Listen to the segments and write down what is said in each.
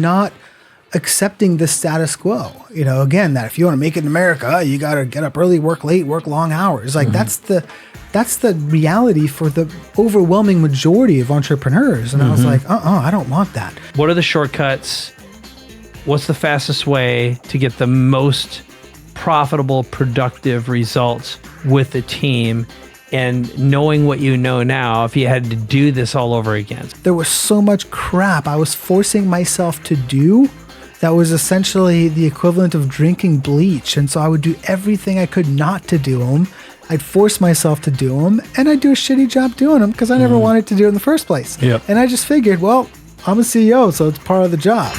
not accepting the status quo. Again, that if you want to make it in America, you got to get up early, work late, work long hours. Like that's the reality for the overwhelming majority of entrepreneurs. And I was like, I don't want that. What are the shortcuts? What's the fastest way to get the most profitable, productive results with the team? And knowing what you know now, if you had to do this all over again. There was so much crap I was forcing myself to do that was essentially the equivalent of drinking bleach. And so I would do everything I could not to do them. I'd force myself to do them, and I'd do a shitty job doing them because I never wanted to do it in the first place. Yep. And I just figured, well, I'm a CEO, so it's part of the job.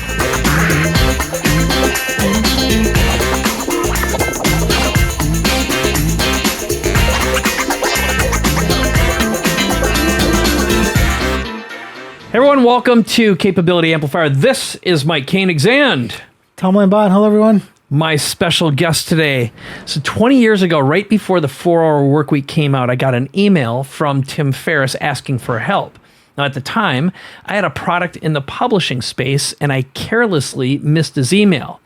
Hey everyone, welcome to Capability Amplifier. This is Mike Koenigs and Tom Lambotte. Hello, everyone. My special guest today. So 20 years ago, right before the 4-Hour Workweek came out, I got an email from Tim Ferriss asking for help. Now, at the time, I had a product in the publishing space, and I carelessly missed his email.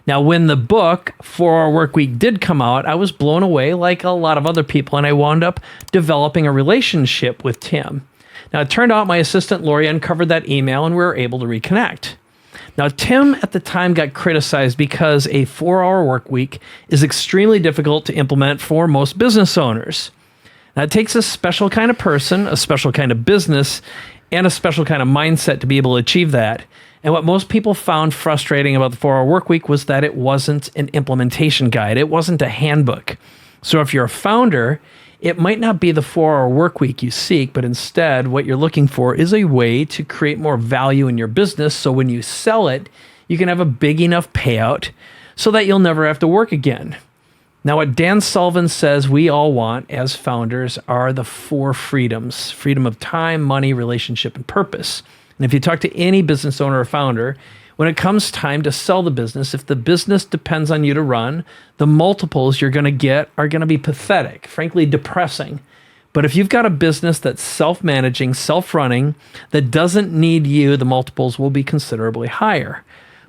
Now, when the book 4-Hour Workweek did come out, I was blown away like a lot of other people, and I wound up developing a relationship with Tim. Now, it turned out my assistant Lori uncovered that email, and we were able to reconnect. Now, Tim at the time got criticized because a 4-hour work week is extremely difficult to implement for most business owners. Now, it takes a special kind of person, a special kind of business, and a special kind of mindset to be able to achieve that. And what most people found frustrating about the 4-hour work week was that it wasn't an implementation guide. It wasn't a handbook. So if you're a founder, it might not be the 4-hour work week you seek, but instead what you're looking for is a way to create more value in your business so when you sell it, you can have a big enough payout so that you'll never have to work again. Now, what Dan Sullivan says we all want as founders are the 4 freedoms: freedom of time, money, relationship, and purpose. And if you talk to any business owner or founder, when it comes time to sell the business, if the business depends on you to run, the multiples you're going to get are going to be pathetic, frankly, depressing. But if you've got a business that's self-managing, self-running, that doesn't need you, the multiples will be considerably higher.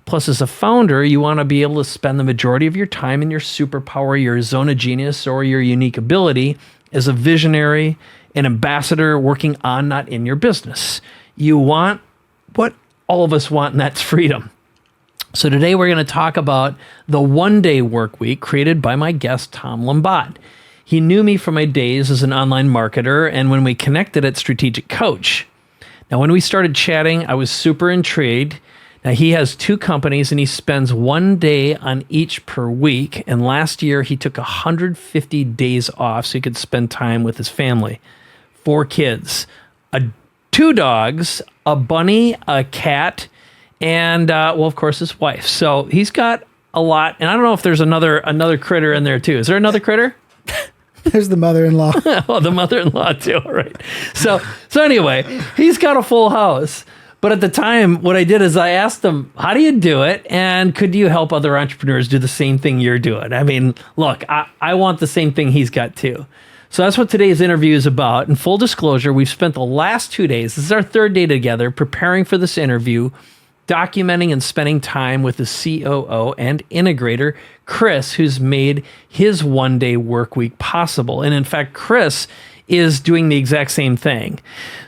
Plus, as a founder, you want to be able to spend the majority of your time in your superpower, your zone of genius, or your unique ability as a visionary, an ambassador working on, not in your business. You want what all of us want, and that's freedom. So today we're going to talk about the One-Day Workweek created by my guest, Tom Lambotte. He knew me from my days as an online marketer and when we connected at Strategic Coach. Now, when we started chatting, I was super intrigued. Now, he has 2 companies and he spends 1 day on each per week. And last year, he took 150 days off so he could spend time with his family. 4 kids, 2 dogs, a bunny, a cat, and, well, of course, his wife. So he's got a lot. And I don't know if there's another critter in there, too. Is there another critter? There's the mother-in-law. Oh, the mother-in-law, too. All right. So anyway, he's got a full house. But at the time, what I did is I asked him, how do you do it? And could you help other entrepreneurs do the same thing you're doing? I mean, look, I want the same thing he's got, too. So that's what today's interview is about. In full disclosure, we've spent the last 2 days, this is our 3rd day together, preparing for this interview, documenting and spending time with the COO and integrator, Chris, who's made his One-Day Workweek possible. And in fact, Chris is doing the exact same thing.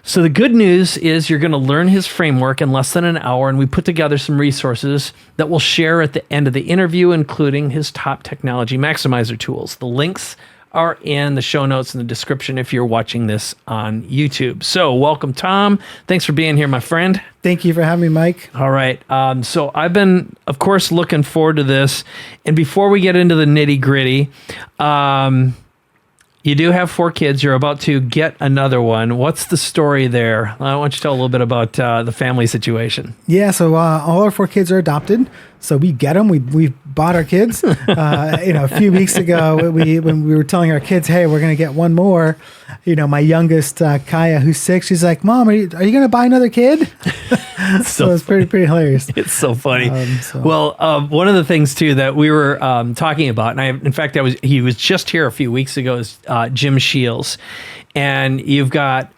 So the good news is you're going to learn his framework in less than an hour, and we put together some resources that we'll share at the end of the interview, including his top technology maximizer tools. The links are in the show notes in the description if you're watching this on YouTube. So welcome, Tom. Thanks for being here, my friend. Thank you for having me, Mike. All right. So I've been, of course, looking forward to this. And before we get into the nitty gritty, you do have 4 kids. You're about to get another one. What's the story there? I want you to tell a little bit about the family situation. Yeah, so all our 4 kids are adopted. So we get them. We bought our kids. A few weeks ago, when we were telling our kids, hey, we're going to get one more, my youngest, Kaya, who's 6, she's like, Mom, are you going to buy another kid? So it's pretty hilarious. It's so funny. Well, one of the things, too, that we were talking about, and he was just here a few weeks ago, is Jim Shields. And you've got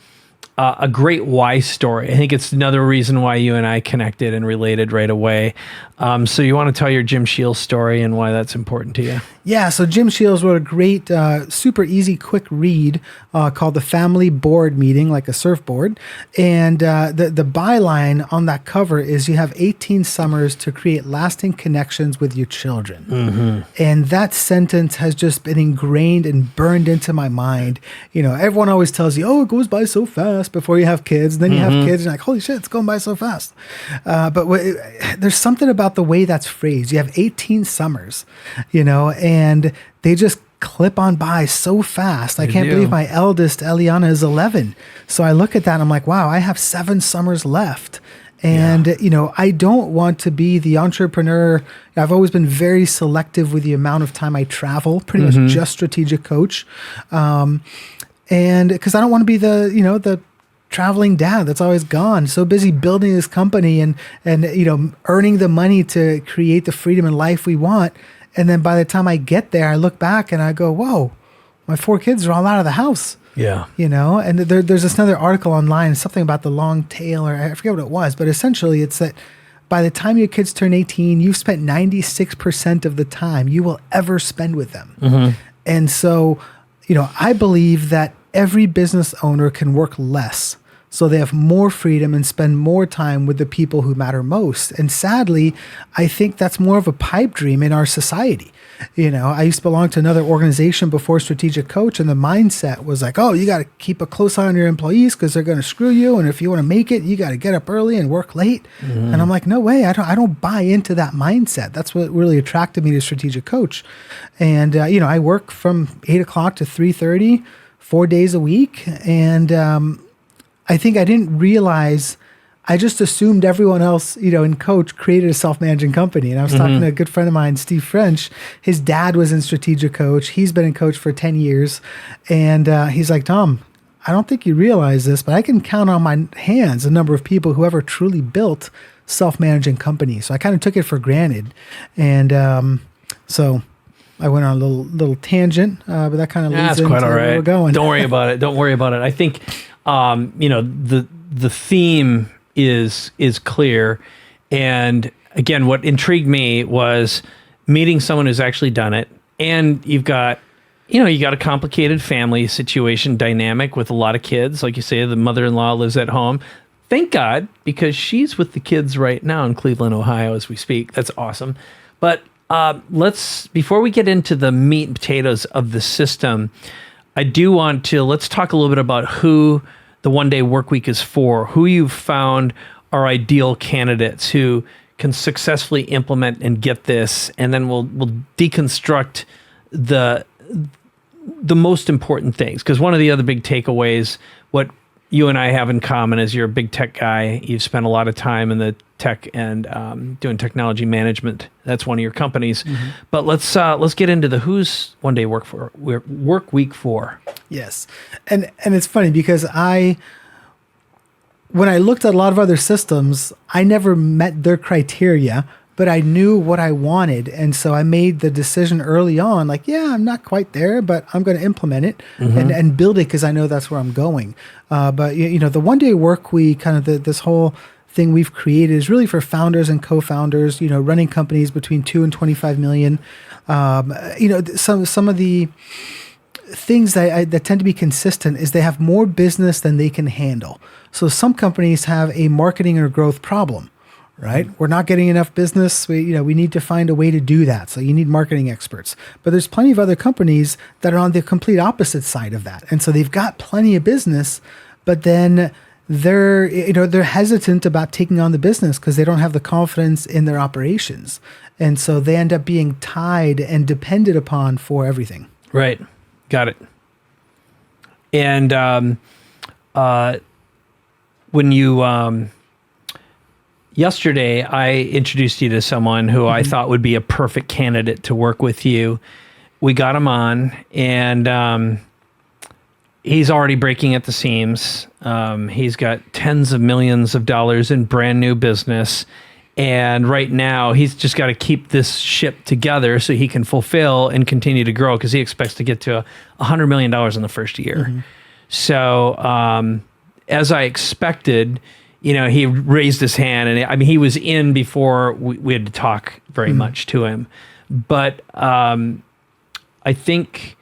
a great why story. I think it's another reason why you and I connected and related right away. So you want to tell your Jim Shields story and why that's important to you? Yeah, so Jim Shields wrote a great, super easy, quick read called The Family Board Meeting, like a surfboard. And the byline on that cover is you have 18 summers to create lasting connections with your children. Mm-hmm. And that sentence has just been ingrained and burned into my mind. You know, everyone always tells you, oh, it goes by so fast before you have kids. And then you have kids and you're like, holy shit, it's going by so fast. But there's something about the way that's phrased. You have 18 summers, you know, and they just clip on by so fast. I can't believe my eldest, Eliana, is 11. So I look at that and I'm like, wow, I have 7 summers left. And, you know, I don't want to be the entrepreneur. I've always been very selective with the amount of time I travel, pretty much just strategic coach. And because I don't want to be the traveling dad that's always gone, so busy building this company and you know, earning the money to create the freedom and life we want. And then by the time I get there, I look back and I go, whoa, my 4 kids are all out of the house. Yeah. You know, and there's this another article online, something about the long tail, or I forget what it was, but essentially it's that by the time your kids turn 18, you've spent 96% of the time you will ever spend with them. Mm-hmm. And so, you know, I believe that every business owner can work less so they have more freedom and spend more time with the people who matter most. And sadly, I think that's more of a pipe dream in our society. You know, I used to belong to another organization before Strategic Coach, and the mindset was like, oh, you got to keep a close eye on your employees because they're going to screw you. And if you want to make it, you got to get up early and work late. Mm-hmm. And I'm like, no way. I don't buy into that mindset. That's what really attracted me to Strategic Coach. And, you know, I work from 8 o'clock to 3:30, 4 days a week. And I think I didn't realize, I just assumed everyone else, you know, in Coach created a self-managing company. And I was talking to a good friend of mine, Steve French. His dad was in Strategic Coach. He's been in Coach for 10 years. And he's like, Tom, I don't think you realize this, but I can count on my hands the number of people who ever truly built self-managing companies. So I kind of took it for granted. And so I went on a little tangent, but that kind of leads into where we're going. Don't worry about it. Don't worry about it. I think, you know, the theme is clear. And again, what intrigued me was meeting someone who's actually done it. And you got a complicated family situation dynamic with a lot of kids. Like you say, the mother-in-law lives at home. Thank God, because she's with the kids right now in Cleveland, Ohio, as we speak. That's awesome. But before we get into the meat and potatoes of the system, I do want to, let's talk a little bit about who the One-Day Workweek is for, who you've found are ideal candidates who can successfully implement and get this, and then we'll deconstruct the most important things. Because one of the other big takeaways, what you and I have in common is you're a big tech guy. You've spent a lot of time in the tech and doing technology management. That's one of your companies. Mm-hmm. But let's get into the who's One-Day Workweek for. Yes, and it's funny because when I looked at a lot of other systems, I never met their criteria, but I knew what I wanted. And so I made the decision early on, like, yeah, I'm not quite there, but I'm going to implement it and build it because I know that's where I'm going. But, you know, the One-Day Workweek, kind of this whole thing we've created is really for founders and co-founders, you know, running companies between 2 and 25 million. You know, some of the things that tend to be consistent is they have more business than they can handle. So some companies have a marketing or growth problem, right? We're not getting enough business. We need to find a way to do that. So you need marketing experts. But there's plenty of other companies that are on the complete opposite side of that. And so they've got plenty of business, but then they're hesitant about taking on the business because they don't have the confidence in their operations. And so they end up being tied and depended upon for everything. Right. Got it. And when you yesterday, I introduced you to someone who I thought would be a perfect candidate to work with you. We got him on, and he's already breaking at the seams. He's got tens of millions of dollars in brand new business. And right now, he's just got to keep this ship together so he can fulfill and continue to grow because he expects to get to $100 million in the first year. Mm-hmm. So as I expected, he raised his hand, and I mean, he was in before we had to talk very much to him. But I think,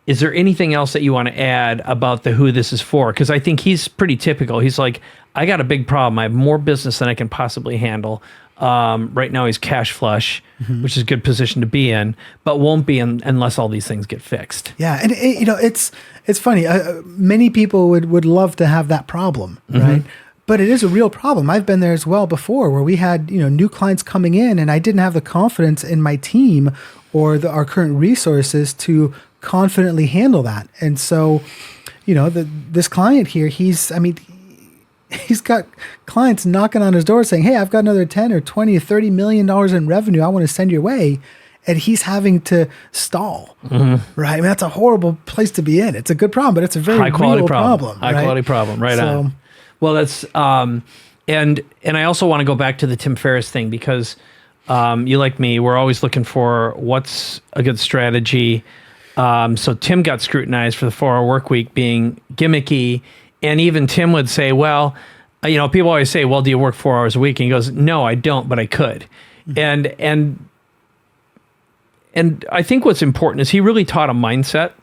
is there anything else that you want to add about who this is for? Because I think he's pretty typical. He's like, I got a big problem. I have more business than I can possibly handle. Right now he's cash flush, which is a good position to be in, but won't be unless all these things get fixed. Yeah, and it's funny. Many people would love to have that problem, right? But it is a real problem. I've been there as well before, where we had new clients coming in, and I didn't have the confidence in my team or our current resources to confidently handle that. And so, this client here, he's got clients knocking on his door saying, hey, I've got another 10 or 20 or 30 million dollars in revenue I want to send your way. And he's having to stall, right? I mean, that's a horrible place to be in. It's a good problem, but it's a very high quality real problem. High quality problem, right on. Well, that's, and I also want to go back to the Tim Ferriss thing, because you, like me, we're always looking for what's a good strategy. So Tim got scrutinized for the 4-hour work week being gimmicky. And even Tim would say, well, people always say, well, do you work 4 hours a week? And he goes, no, I don't, but I could. And I think what's important is he really taught a mindset,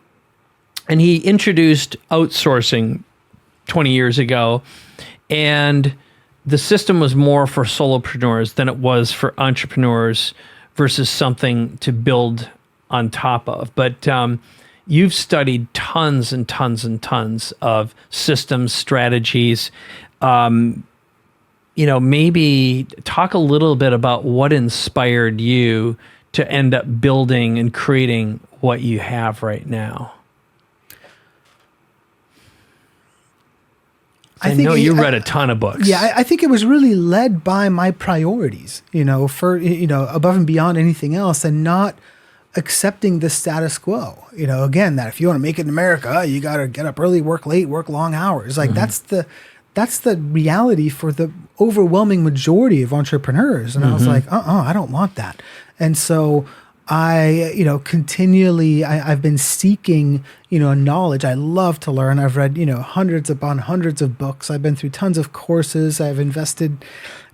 and he introduced outsourcing 20 years ago. And the system was more for solopreneurs than it was for entrepreneurs versus something to build on top of. But you've studied tons and tons and tons of systems, strategies. Maybe talk a little bit about what inspired you to end up building and creating what you have right now. I know you read a ton of books. Yeah, I think it was really led by my priorities, for above and beyond anything else, and not accepting the status quo. Again, that if you want to make it in America, you got to get up early, work late, work long hours. Like that's the reality for the overwhelming majority of entrepreneurs. And I was like, I don't want that. And so I, continually, I've been seeking, knowledge. I love to learn. I've read, hundreds upon hundreds of books. I've been through tons of courses. I've invested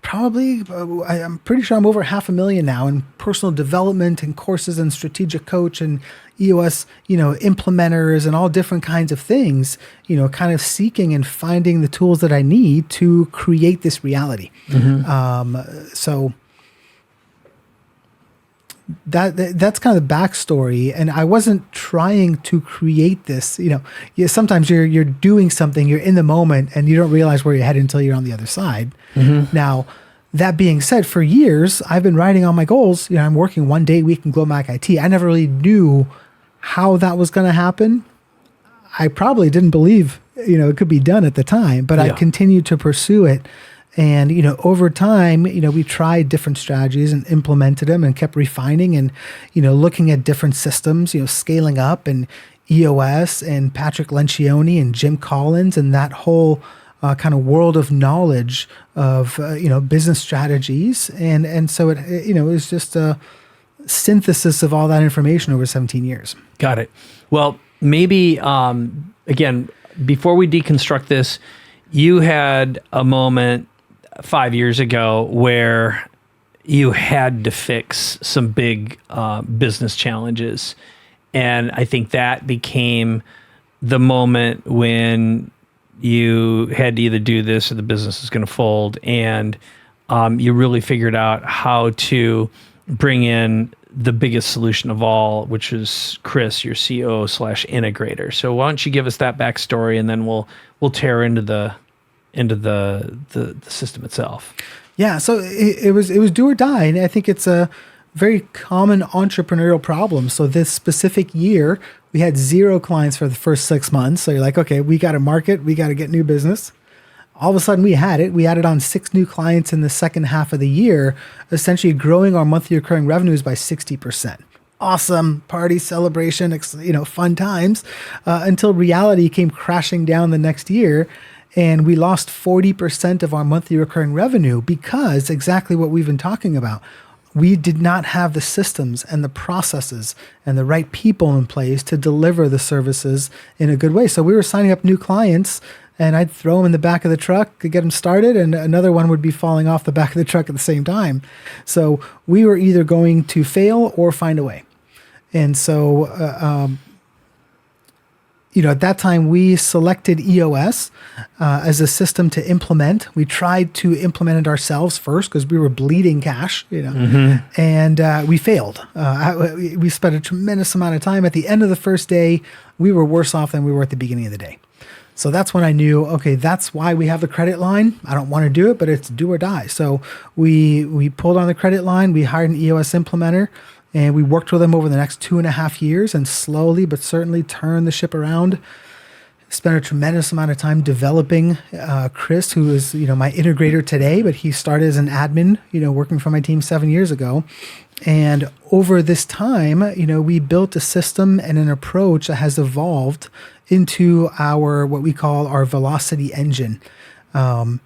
probably, I'm pretty sure I'm over $500,000 now in personal development and courses and strategic coach and EOS, implementers and all different kinds of things, kind of seeking and finding the tools that I need to create this reality. So that's kind of the backstory, and I wasn't trying to create this. Sometimes you're doing something, you're in the moment, and you don't realize where you're headed until you're on the other side. Now, that being said, for years I've been writing on my goals. I'm working 1 day a week in Glomac IT. I never really knew how that was going to happen. I probably didn't believe it could be done at the time, but I continued to pursue it. And, over time, we tried different strategies and implemented them and kept refining and, looking at different systems, scaling up, and EOS and Patrick Lencioni and Jim Collins and that whole kind of world of knowledge of, business strategies. And so it was just a synthesis of all that information over 17 years. Got it. Well, maybe, again, before we deconstruct this, you had a moment 5 years ago where you had to fix some big business challenges. And I think that became the moment when you had to either do this or the business is going to fold. And you really figured out how to bring in the biggest solution of all, which is Chris, your COO/integrator. So why don't you give us that backstory, and then we'll tear into the system itself. Yeah, so it was do or die, and I think it's a very common entrepreneurial problem. So this specific year, we had 0 clients for the first 6 months. So you're like, okay, we got to market, we got to get new business. All of a sudden, we had it. We added on 6 new clients in the second half of the year, essentially growing our monthly recurring revenues by 60%. Awesome party, celebration, fun times, until reality came crashing down the next year. And we lost 40% of our monthly recurring revenue because exactly what we've been talking about. We did not have the systems and the processes and the right people in place to deliver the services in a good way. So we were signing up new clients and I'd throw them in the back of the truck to get them started, and another one would be falling off the back of the truck at the same time. So we were either going to fail or find a way. And so, at that time, we selected EOS as a system to implement. We tried to implement it ourselves first because we were bleeding cash, and we failed. We spent a tremendous amount of time. At the end of the first day, we were worse off than we were at the beginning of the day. So that's when I knew, okay, that's why we have the credit line. I don't want to do it, but it's do or die. So we pulled on the credit line. We hired an EOS implementer. And we worked with them over the next 2.5 years and slowly but certainly turned the ship around. Spent a tremendous amount of time developing Chris, who is, my integrator today, but he started as an admin, working for my team 7 years ago. And over this time, we built a system and an approach that has evolved into what we call our velocity engine. And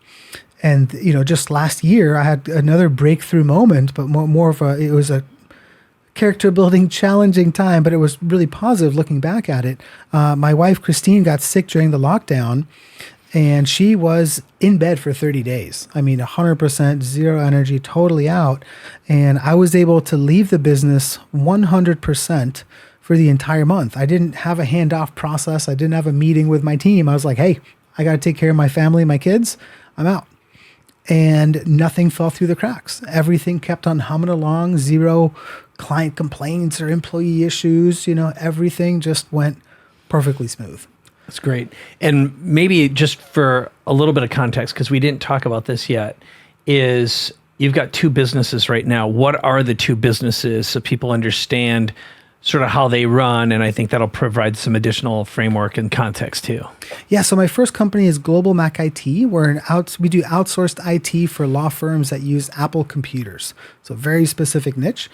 just last year, I had another breakthrough moment, but more of it was a character building, challenging time, but it was really positive looking back at it. My wife, Christine, got sick during the lockdown, and she was in bed for 30 days. 100%, zero energy, totally out. And I was able to leave the business 100% for the entire month. I didn't have a handoff process. I didn't have a meeting with my team. I was like, hey, I got to take care of my family, my kids. I'm out. And nothing fell through the cracks. Everything kept on humming along, zero client complaints or employee issues. Everything just went perfectly smooth. That's great. And maybe just for a little bit of context, because we didn't talk about this yet, is you've got two businesses right now. What are the two businesses so people understand sort of how they run? And I think that'll provide some additional framework and context too. Yeah. So my first company is Global Mac IT. We do outsourced IT for law firms that use Apple computers. So very specific niche.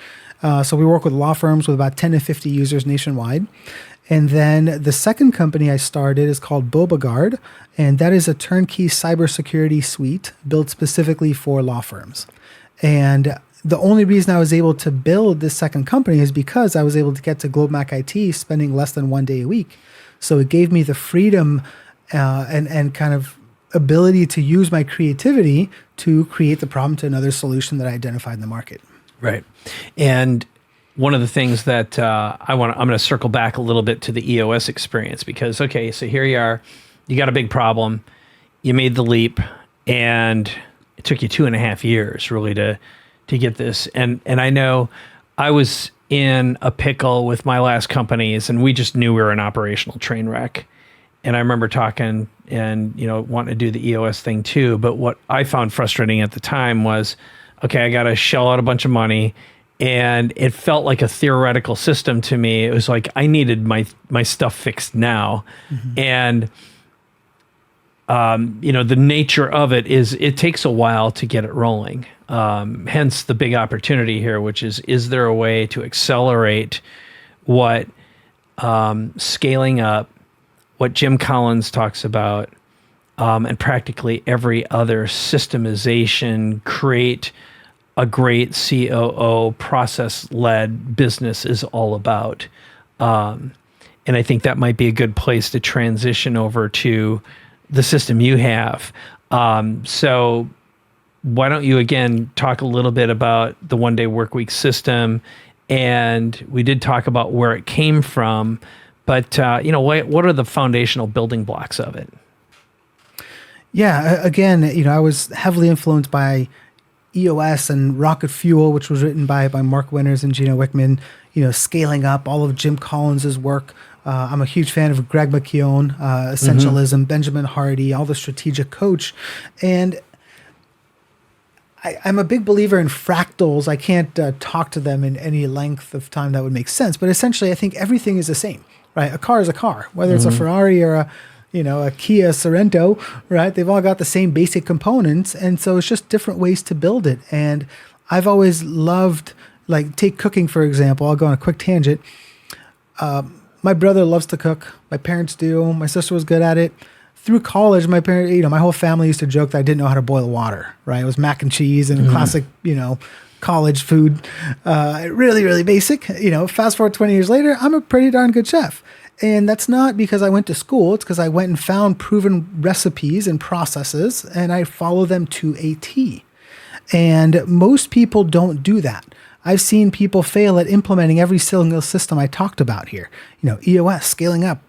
So we work with law firms with about 10 to 50 users nationwide. And then the second company I started is called Bobagard, and that is a turnkey cybersecurity suite built specifically for law firms. And the only reason I was able to build this second company is because I was able to get to Global Mac IT spending less than 1 day a week. So it gave me the freedom and kind of ability to use my creativity to create the problem to another solution that I identified in the market. Right. And one of the things that I'm going to circle back a little bit to the EOS experience because, okay, so here you are, you got a big problem, you made the leap, and it took you 2.5 years really to get this. And I know I was in a pickle with my last companies, and we just knew we were an operational train wreck. And I remember talking and, wanting to do the EOS thing too. But what I found frustrating at the time was, okay, I got to shell out a bunch of money, and it felt like a theoretical system to me. It was like I needed my stuff fixed now. Mm-hmm. And, the nature of it is it takes a while to get it rolling. Hence the big opportunity here, which is there a way to accelerate what scaling up, what Jim Collins talks about, and practically every other systemization, create a great COO process-led business is all about. And I think that might be a good place to transition over to the system you have. So why don't you again talk a little bit about the One-Day Workweek system? And we did talk about where it came from, but what are the foundational building blocks of it? Yeah, again, I was heavily influenced by EOS and Rocket Fuel, which was written by Mark Winters and Gino Wickman, scaling up all of Jim Collins' work. I'm a huge fan of Greg McKeown, Essentialism, Benjamin Hardy, all the strategic coach. And I'm a big believer in fractals. I can't talk to them in any length of time that would make sense. But essentially, I think everything is the same, right? A car is a car, whether it's a Ferrari or a Kia Sorento, right? They've all got the same basic components. And so it's just different ways to build it. And I've always loved, take cooking, for example. I'll go on a quick tangent. My brother loves to cook. My parents do. My sister was good at it. Through college, my parents, my whole family used to joke that I didn't know how to boil water, right? It was mac and cheese and classic, college food. Really, really basic. Fast forward 20 years later, I'm a pretty darn good chef. And that's not because I went to school. It's because I went and found proven recipes and processes, and I follow them to a T. And most people don't do that. I've seen people fail at implementing every single system I talked about here. EOS, scaling up,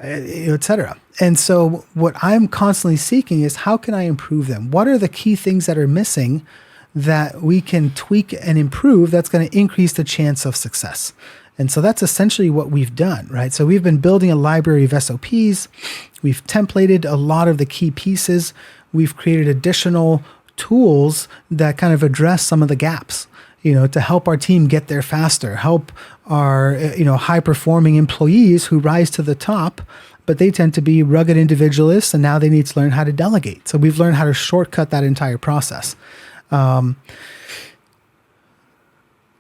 et cetera. And so what I'm constantly seeking is how can I improve them? What are the key things that are missing that we can tweak and improve that's going to increase the chance of success? And so that's essentially what we've done, right? So we've been building a library of SOPs. We've templated a lot of the key pieces. We've created additional tools that kind of address some of the gaps, to help our team get there faster, help our, high performing employees who rise to the top, but they tend to be rugged individualists, and now they need to learn how to delegate. So we've learned how to shortcut that entire process. I'm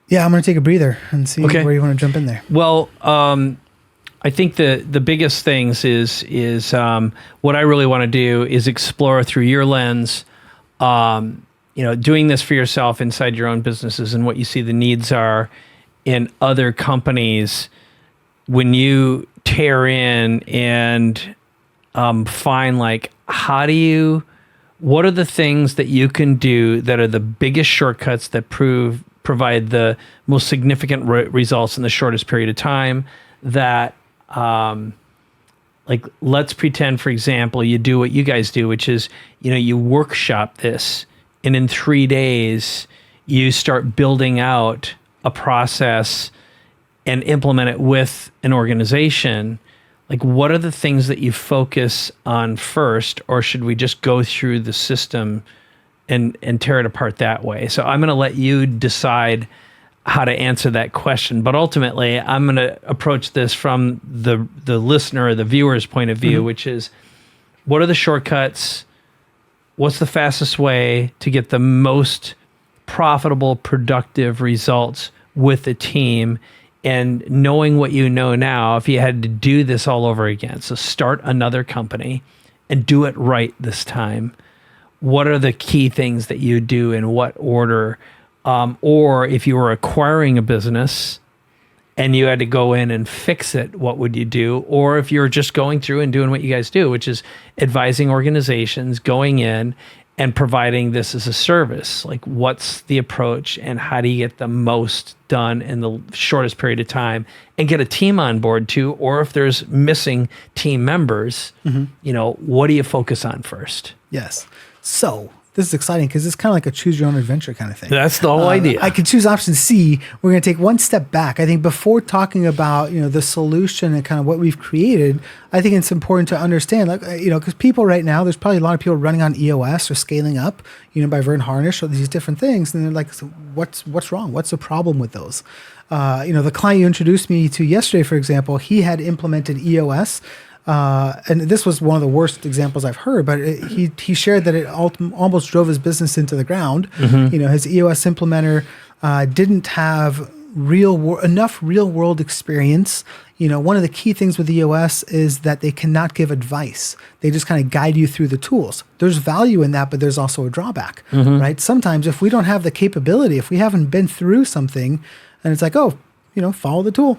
going to take a breather and see where you want to jump in there. Well, I think the biggest things is what I really want to do is explore through your lens, doing this for yourself inside your own businesses and what you see the needs are in other companies when you tear in and find what are the things that you can do that are the biggest shortcuts that provide the most significant results in the shortest period of time that, let's pretend, for example, you do what you guys do, which is, you workshop this, and in 3 days, you start building out a process and implement it with an organization. What are the things that you focus on first, or should we just go through the system and tear it apart that way? So I'm going to let you decide how to answer that question. But ultimately, I'm going to approach this from the listener or the viewer's point of view, which is, what are the shortcuts? What's the fastest way to get the most profitable, productive results with the team? And knowing what you know now, if you had to do this all over again, so start another company and do it right this time, what are the key things that you do in what order? Or if you were acquiring a business and you had to go in and fix it, what would you do? Or if you're just going through and doing what you guys do, which is advising organizations, going in and providing this as a service, what's the approach and how do you get the most done in the shortest period of time and get a team on board too? Or if there's missing team members, what do you focus on first? Yes. So this is exciting because it's kind of like a choose your own adventure kind of thing. That's the whole idea. I could choose option C. We're going to take one step back. I think before talking about, the solution and kind of what we've created, I think it's important to understand, because people right now, there's probably a lot of people running on EOS or scaling up, by Vern Harnish or these different things. And they're like, so what's wrong? What's the problem with those? The client you introduced me to yesterday, for example, he had implemented EOS. And this was one of the worst examples I've heard, but he shared that it almost drove his business into the ground. His EOS implementer didn't have enough real world experience. One of the key things with EOS is that they cannot give advice. They just kind of guide you through the tools. There's value in that, but there's also a drawback, right? Sometimes if we don't have the capability, if we haven't been through something, and it's like, oh, follow the tool,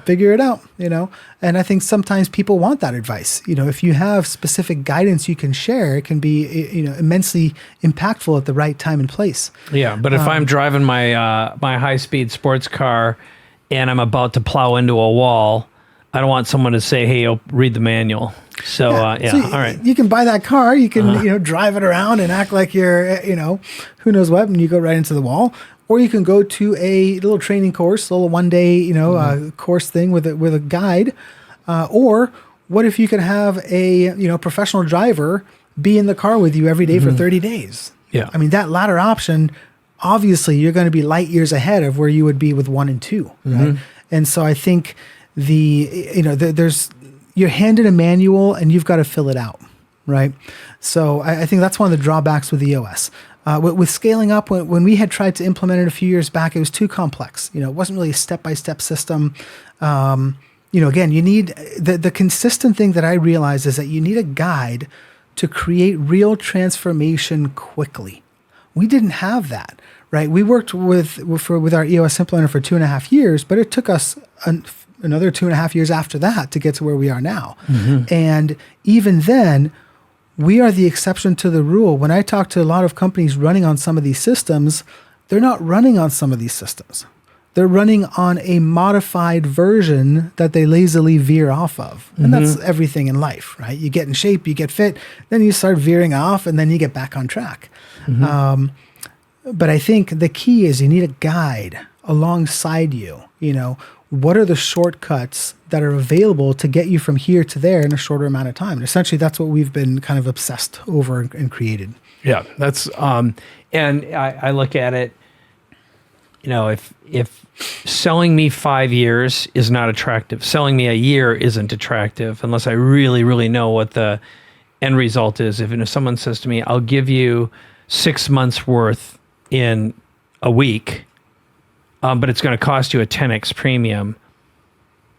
figure it out, and I think sometimes people want that advice. If you have specific guidance you can share, it can be, immensely impactful at the right time and place. Yeah. But if I'm driving my high speed sports car and I'm about to plow into a wall, I don't want someone to say, hey, read the manual. So, all right. You can buy that car, you can, drive it around and act like you're, who knows what, and you go right into the wall. Or you can go to a little training course, a little one-day, course thing with a guide. Or what if you could have a professional driver be in the car with you every day for 30 days? Yeah. I mean, that latter option, obviously, you're going to be light years ahead of where you would be with 1 and 2, right? And so I think there's you're handed a manual and you've got to fill it out, right? So I think that's one of the drawbacks with EOS. With scaling up, when we had tried to implement it a few years back, it was too complex. It wasn't really a step-by-step system. Again, you need the consistent thing that I realized is that you need a guide to create real transformation quickly. We didn't have that, right? We worked with our EOS implementer for 2.5 years, but it took us another 2.5 years after that to get to where we are now. And even then, we are the exception to the rule. When I talk to a lot of companies running on some of these systems, they're not running on some of these systems. They're running on a modified version that they lazily veer off of. And that's everything in life, right? You get in shape, you get fit, then you start veering off, and then you get back on track. But I think the key is you need a guide alongside you. What are the shortcuts that are available to get you from here to there in a shorter amount of time? And essentially, that's what we've been kind of obsessed over and created. Yeah, that's and I look at it. If selling me 5 years is not attractive, selling me a year isn't attractive unless I really, really know what the end result is. If someone says to me, I'll give you 6 months worth in a week, but it's going to cost you a 10x premium,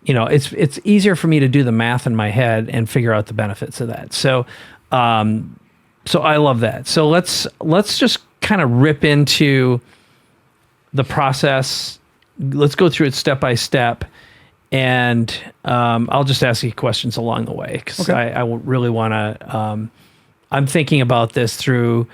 it's easier for me to do the math in my head and figure out the benefits of that. So I love that. So let's just kind of rip into the process. Let's go through it step by step, and I'll just ask you questions along the way because I really want to. I'm thinking about this through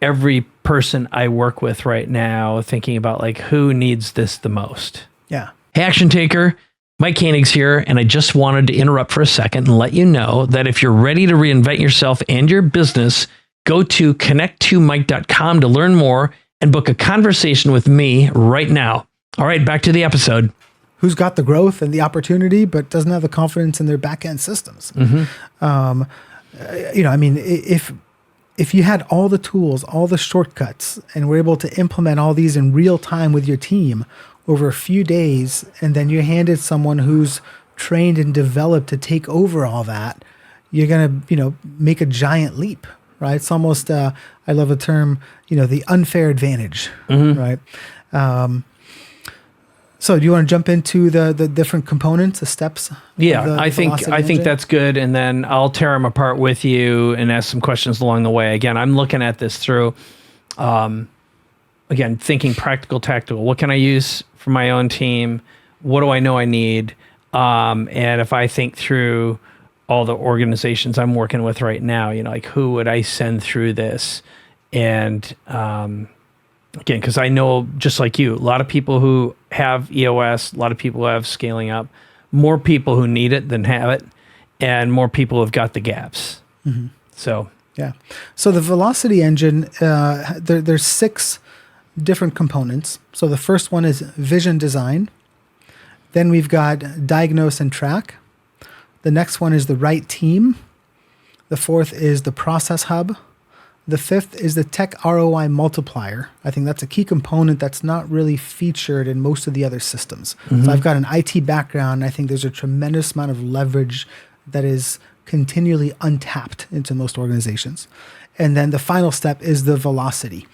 every person I work with right now, thinking about who needs this the most. Yeah. Hey, Action Taker. Mike Koenigs here, and I just wanted to interrupt for a second and let you know that if you're ready to reinvent yourself and your business, go to connect2mike.com to learn more and book a conversation with me right now. All right, back to the episode. Who's got the growth and the opportunity, but doesn't have the confidence in their back-end systems? If you had all the tools, all the shortcuts, and were able to implement all these in real time with your team over a few days, and then you handed someone who's trained and developed to take over all that, you're going to, make a giant leap, right? It's almost, I love the term, the unfair advantage, right? So do you want to jump into the different components, the steps? Yeah, I think that's good. And then I'll tear them apart with you and ask some questions along the way. Again, I'm looking at this through, thinking practical, tactical. What can I use for my own team? What do I know I need? And if I think through all the organizations I'm working with right now, who would I send through this? And again, because I know, just like you, a lot of people who have EOS, a lot of people who have scaling up, more people who need it than have it, and more people have got the gaps. So yeah. So the velocity engine, there's 6 different components. So the first one is vision design. Then we've got diagnose and track. The next one is the right team. The fourth is the process hub. The fifth is the tech ROI multiplier. I think that's a key component that's not really featured in most of the other systems. So I've got an IT background. I think there's a tremendous amount of leverage that is continually untapped into most organizations. And then the final step is the velocity.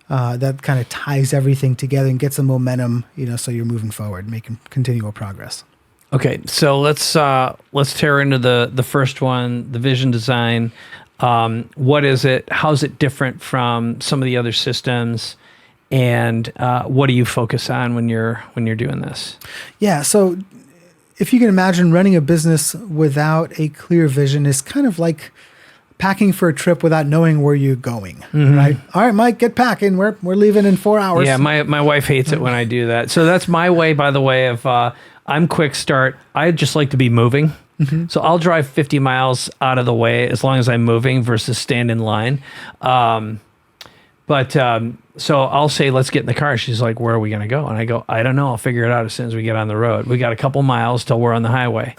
That kind of ties everything together and gets the momentum, so you're moving forward, making continual progress. Okay, so let's tear into the first one, the vision design. What is it? How's it different from some of the other systems? And what do you focus on when you're doing this? Yeah. So if you can imagine, running a business without a clear vision is kind of like packing for a trip without knowing where you're going, right? All right, Mike, get packing. We're leaving in 4 hours. Yeah, my wife hates it when I do that. So that's my way, by the way, of I'm quick start. I just like to be moving. So I'll drive 50 miles out of the way as long as I'm moving versus stand in line. So I'll say, let's get in the car. She's like, where are we going to go? And I go, I don't know. I'll figure it out as soon as we get on the road. We got a couple miles till we're on the highway.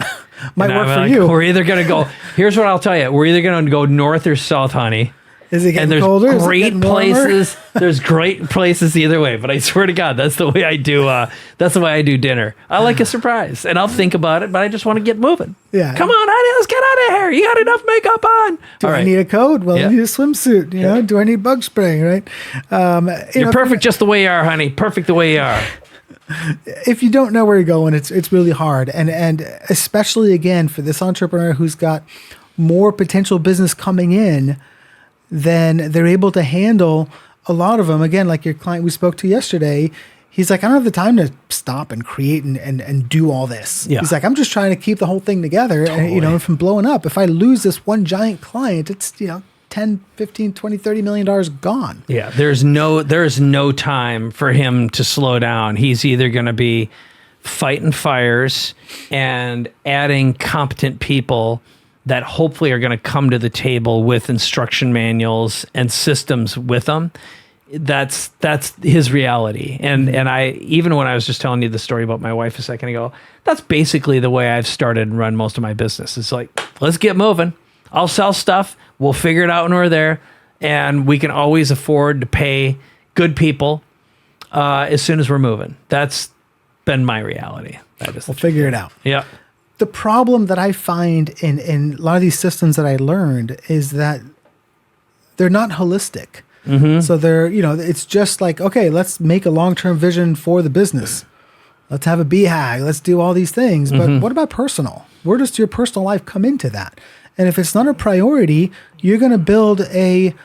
Might work for you. We're either going to go, here's what I'll tell you. We're either going to go north or south, honey. Is it getting and there's colder? Great places. There's great places either way. But I swear to God, that's the way I do. That's the way I do dinner. I like a surprise, and I'll think about it. But I just want to get moving. Yeah. Come on, honey, let's get out of here. You got enough makeup on. Do I need a coat? Well, I need a swimsuit. You know? Do I need bug spraying? Right. You're perfect just the way you are, honey. Perfect the way you are. If you don't know where you're going, it's really hard, and especially again for this entrepreneur who's got more potential business coming in, then they're able to handle a lot of them. Again, like your client we spoke to yesterday, he's like, I don't have the time to stop and create and do all this. Yeah. He's like, I'm just trying to keep the whole thing together and, from blowing up. If I lose this one giant client, it's, 10, 15, 20, $30 million gone. Yeah. There's no time for him to slow down. He's either going to be fighting fires and adding competent people that hopefully are going to come to the table with instruction manuals and systems with them. That's his reality. And I, even when I was just telling you the story about my wife a second ago, that's basically the way I've started and run most of my business. It's like, let's get moving. I'll sell stuff. We'll figure it out when we're there. And we can always afford to pay good people as soon as we're moving. That's been my reality. We'll figure it out. Yeah. The problem that I find in a lot of these systems that I learned is that they're not holistic. Mm-hmm. So they're, it's just like, okay, let's make a long-term vision for the business. Let's have a BHAG. Let's do all these things. But what about personal? Where does your personal life come into that? And if it's not a priority, you're going to build a,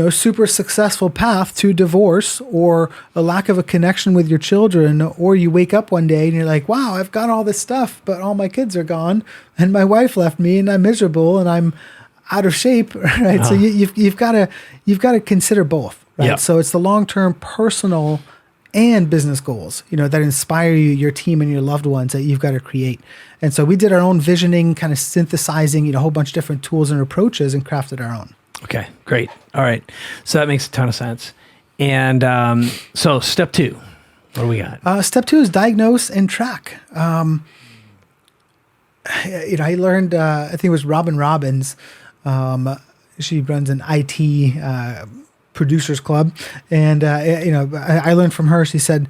super successful path to divorce or a lack of a connection with your children. Or you wake up one day and you're like, wow, I've got all this stuff, but all my kids are gone and my wife left me and I'm miserable and I'm out of shape, right? So you've got to consider both, right? Yeah. So it's the long-term personal and business goals, that inspire you, your team, and your loved ones that you've got to create. And so we did our own visioning, kind of synthesizing, a whole bunch of different tools and approaches, and crafted our own. Okay, great. All right, so that makes a ton of sense. And so step 2, what do we got? Step 2 is diagnose and track. I learned, I think it was Robin Robbins. She runs an IT producers club. And, I learned from her, she said,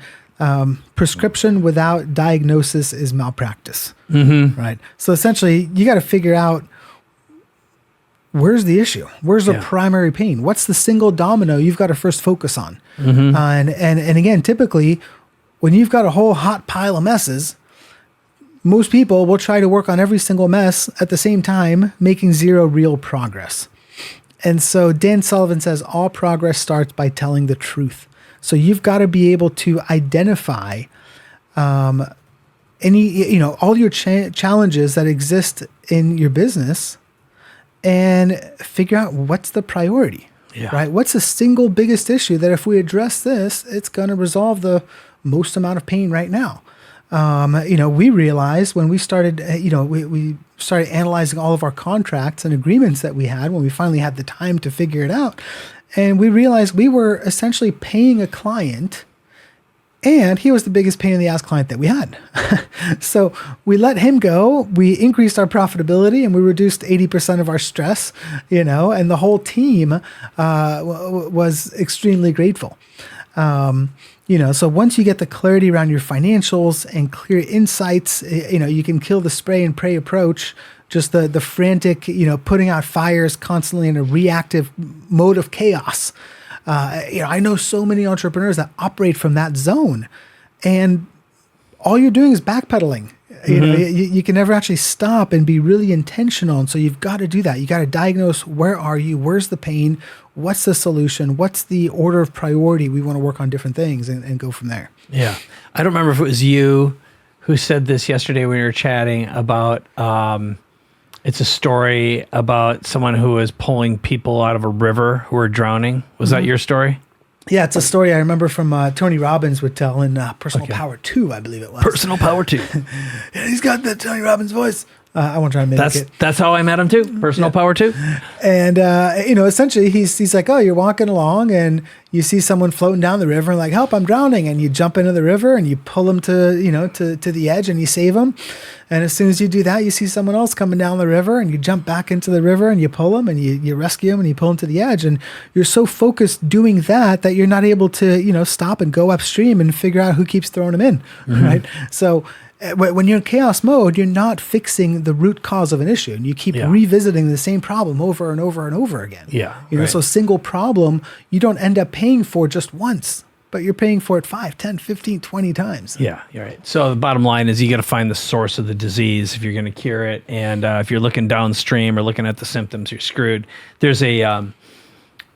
prescription without diagnosis is malpractice. Mm-hmm. Right. So essentially you got to figure out, where's the issue? Where's the primary pain? What's the single domino you've got to first focus on? Mm-hmm. And again, typically when you've got a whole hot pile of messes, most people will try to work on every single mess at the same time, making zero real progress. And so Dan Sullivan says all progress starts by telling the truth. So you've got to be able to identify any, all your challenges that exist in your business and figure out what's the priority, right? What's the single biggest issue that if we address this, it's going to resolve the most amount of pain right now. We realized when we started, we started analyzing all of our contracts and agreements that we had when we finally had the time to figure it out. And we realized we were essentially paying a client, and he was the biggest pain in the ass client that we had. So we let him go. We increased our profitability and we reduced 80% of our stress, and the whole team was extremely grateful. So once you get the clarity around your financials and clear insights, you can kill the spray and pray approach, just the frantic, putting out fires constantly in a reactive mode of chaos. I know so many entrepreneurs that operate from that zone, and all you're doing is backpedaling. You can never actually stop and be really intentional. And so you've got to do that. You got to diagnose, where are you? Where's the pain? What's the solution? What's the order of priority? We want to work on different things and go from there. Yeah. I don't remember if it was you who said this yesterday when we were chatting about, it's a story about someone who was pulling people out of a river who were drowning. Was that your story? Yeah, it's a story I remember from Tony Robbins would tell in Personal Power 2, I believe it was. Personal Power 2. Yeah, he's got that Tony Robbins voice. I won't try to mimic it. That's how I met him too. Personal Power 2. And essentially he's like, oh, you're walking along and you see someone floating down the river and like, help, I'm drowning. And you jump into the river and you pull them to the edge and you save them. And as soon as you do that, you see someone else coming down the river and you jump back into the river and you pull them and you rescue them and you pull them to the edge. And you're so focused doing that you're not able to, stop and go upstream and figure out who keeps throwing them in. Mm-hmm. Right. So when you're in chaos mode, you're not fixing the root cause of an issue, and you keep revisiting the same problem over and over and over again. Yeah. So single problem, you don't end up paying for just once, but you're paying for it 5, 10, 15, 20 times. Yeah, you're right. So the bottom line is you got to find the source of the disease if you're going to cure it. And if you're looking downstream or looking at the symptoms, you're screwed. There's a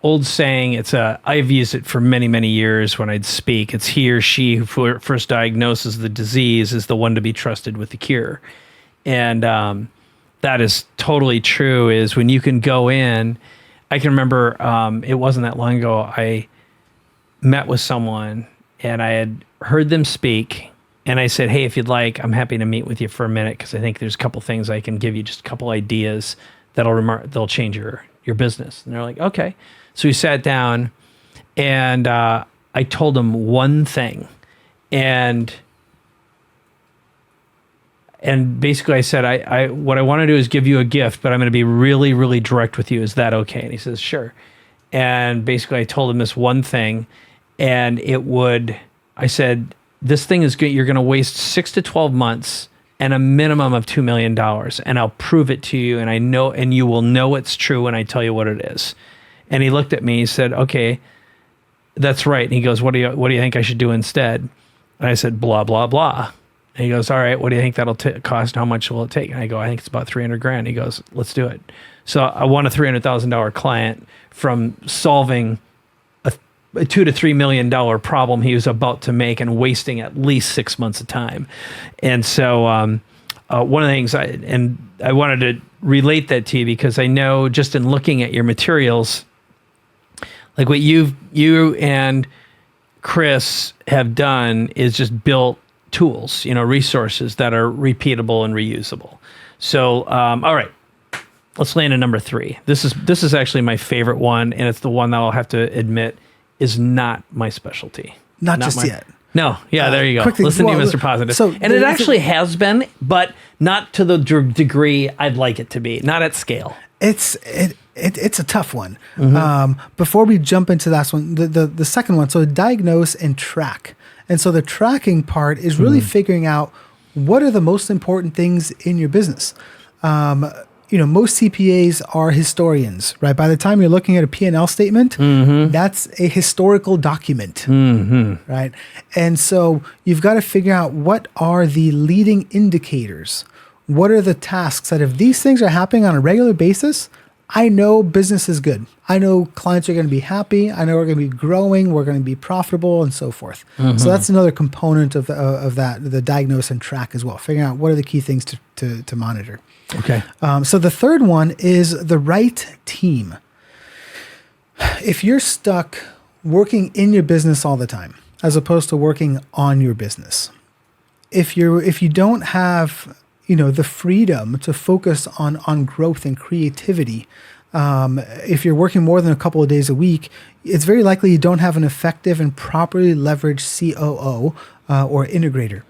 old saying. I've used it for many, many years when I'd speak. It's he or she who first diagnoses the disease is the one to be trusted with the cure. And that is totally true, is when you can go in. I can remember it wasn't that long ago, I met with someone and I had heard them speak. And I said, hey, if you'd like, I'm happy to meet with you for a minute because I think there's a couple things I can give you, just a couple ideas that'll change your business. And they're like, okay. So we sat down and I told them one thing. And basically I said, I what I want to do is give you a gift, but I'm going to be really, really direct with you. Is that okay? And he says, sure. And basically I told him this one thing, and I said, this thing is good. You're going to waste 6 to 12 months and a minimum of $2 million. And I'll prove it to you. And and you will know it's true when I tell you what it is. And he looked at me, he said, okay, that's right. And he goes, what do you think I should do instead? And I said, blah, blah, blah. And he goes, all right, what do you think that'll cost? How much will it take? And I go, I think it's about $300,000. He goes, let's do it. So I won a $300,000 client from solving a $2 to $3 million problem he was about to make and wasting at least 6 months of time. And so one of the things I wanted to relate that to you because I know just in looking at your materials, like what you and Chris have done is just built tools, resources that are repeatable and reusable. So, all right, let's land at number 3. This is actually my favorite one, and it's the one that I'll have to admit is not my specialty. Not just yet. No, yeah, there you go. Quickly, Listen to you, Mr. Positive. And it actually has been, but not to the degree I'd like it to be. Not at scale. It's a tough one. Before we jump into that one, the second one, so diagnose and track. And so the tracking part is really figuring out what are the most important things in your business. Most CPAs are historians, right? By the time you're looking at a P&L statement, that's a historical document, right? And so you've got to figure out what are the leading indicators. What are the tasks that if these things are happening on a regular basis, I know business is good. I know clients are going to be happy. I know we're going to be growing. We're going to be profitable and so forth. So that's another component of that, the diagnose and track as well. Figuring out what are the key things to monitor. Okay. So the third one is the right team. If you're stuck working in your business all the time, as opposed to working on your business, if you don't have the freedom to focus on growth and creativity, if you're working more than a couple of days a week, it's very likely you don't have an effective and properly leveraged COO or integrator.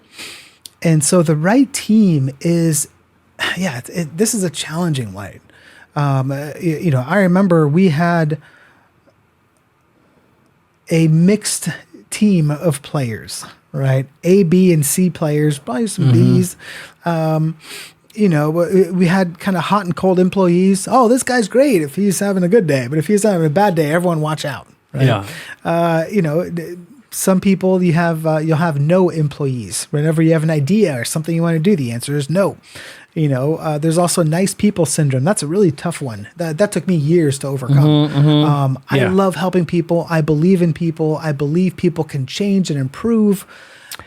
And so the right team is, this is a challenging one. I remember we had a mixed team of players, right? A, B, and C players, probably some Ds. We had kind of hot and cold employees. Oh, this guy's great if he's having a good day, but if he's having a bad day, everyone watch out. Right? Yeah. Some people you'll have no employees. Whenever you have an idea or something you want to do, the answer is no. There's also nice people syndrome. That's a really tough one. That took me years to overcome. I love helping people. I believe in people. I believe people can change and improve.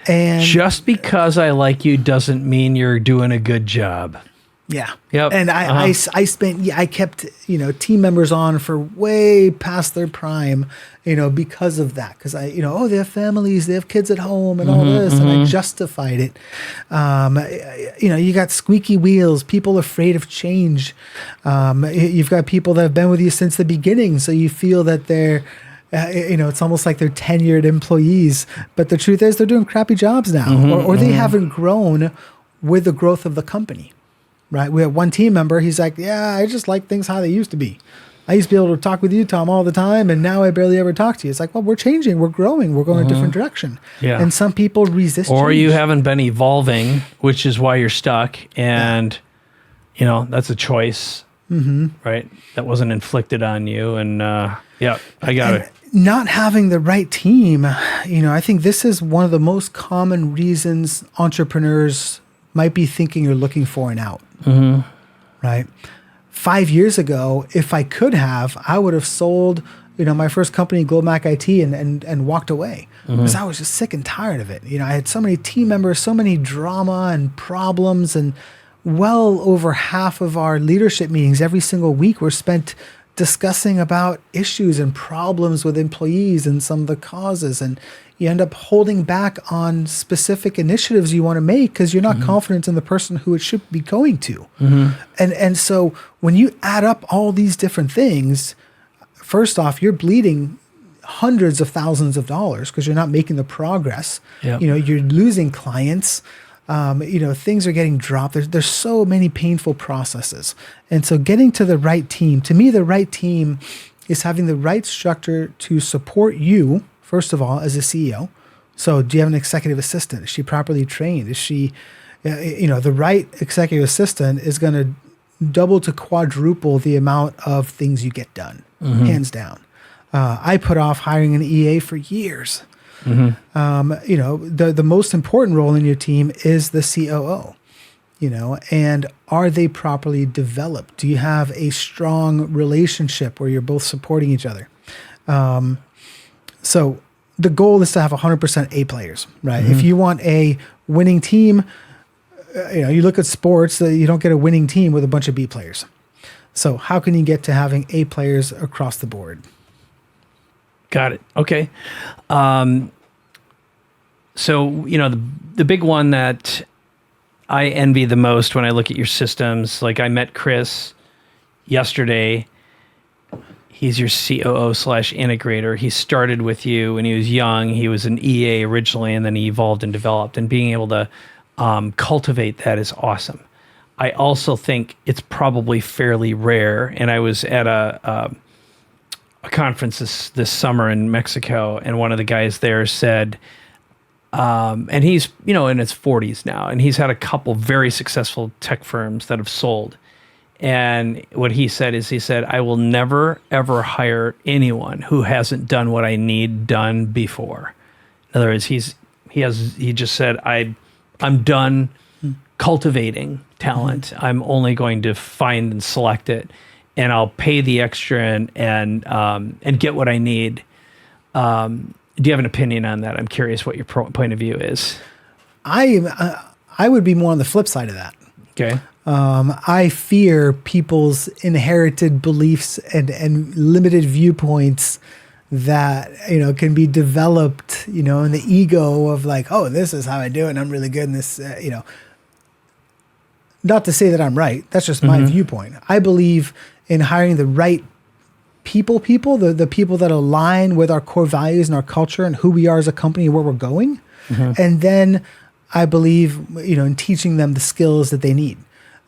And just because I like you doesn't mean you're doing a good job. Yeah. Yep. And I kept, team members on for way past their prime, because of that. Because they have families, they have kids at home and all this. And I justified it. You got squeaky wheels, people afraid of change. You've got people that have been with you since the beginning. So you feel that they're, it's almost like they're tenured employees. But the truth is they're doing crappy jobs now. Or they haven't grown with the growth of the company. Right. We have one team member. He's like, yeah, I just like things how they used to be. I used to be able to talk with you, Tom, all the time. And now I barely ever talk to you. It's like, well, we're changing. We're growing. We're going a different direction. Yeah. And some people resist or change. You haven't been evolving, which is why you're stuck. And, that's a choice. Right. That wasn't inflicted on you. And I got it. Not having the right team, I think this is one of the most common reasons entrepreneurs might be thinking you're looking for an out. Right? 5 years ago, if I could have, I would have sold my first company, Globemac IT, and walked away because I was just sick and tired of it. I had so many team members, so many drama and problems, and well over half of our leadership meetings every single week were spent discussing about issues and problems with employees and some of the causes. And you end up holding back on specific initiatives you want to make because you're not confident in the person who it should be going to. And so when you add up all these different things, first off, you're bleeding hundreds of thousands of dollars because you're not making the progress. Yep. You're losing clients. Things are getting dropped. There's so many painful processes. And so getting to the right team, to me, the right team is having the right structure to support you, first of all, as a CEO. So do you have an executive assistant? Is she properly trained? Is she, the right executive assistant is going to double to quadruple the amount of things you get done, hands down. I put off hiring an EA for years. The most important role in your team is the COO, and are they properly developed? Do you have a strong relationship where you're both supporting each other? So the goal is to have 100% A players, right? If you want a winning team, you look at sports, you don't get a winning team with a bunch of B players. So how can you get to having A players across the board? Got it. Okay. So, the big one that I envy the most when I look at your systems, like I met Chris yesterday. He's your COO/integrator. He started with you when he was young. He was an EA originally, and then he evolved and developed. And being able to cultivate that is awesome. I also think it's probably fairly rare. And I was at a conference this summer in Mexico, and one of the guys there said, and he's, in his 40s now, and he's had a couple very successful tech firms that have sold. And what he said, I will never, ever hire anyone who hasn't done what I need done before. In other words, he just said, I'm done cultivating talent. I'm only going to find and select it, and I'll pay the extra and get what I need. Do you have an opinion on that? I'm curious what your point of view is. I would be more on the flip side of that. Okay. I fear people's inherited beliefs and limited viewpoints that, can be developed, in the ego of like, oh, this is how I do it, and I'm really good in this, Not to say that I'm right. That's just my viewpoint. I believe in hiring the right people, the people that align with our core values and our culture and who we are as a company and where we're going. And then I believe, in teaching them the skills that they need.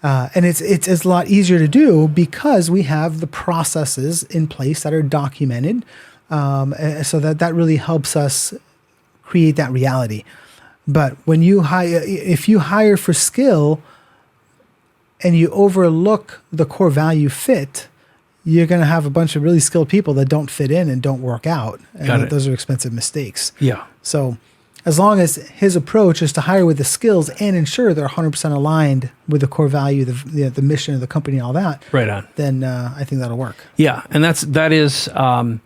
And it's a lot easier to do because we have the processes in place that are documented. So that really helps us create that reality. But when if you hire for skill and you overlook the core value fit, you're going to have a bunch of really skilled people that don't fit in and don't work out. And those are expensive mistakes. Yeah. So as long as his approach is to hire with the skills and ensure they're 100% aligned with the core value, the mission of the company, and all that, right on, then I think that'll work. Yeah. And that is, when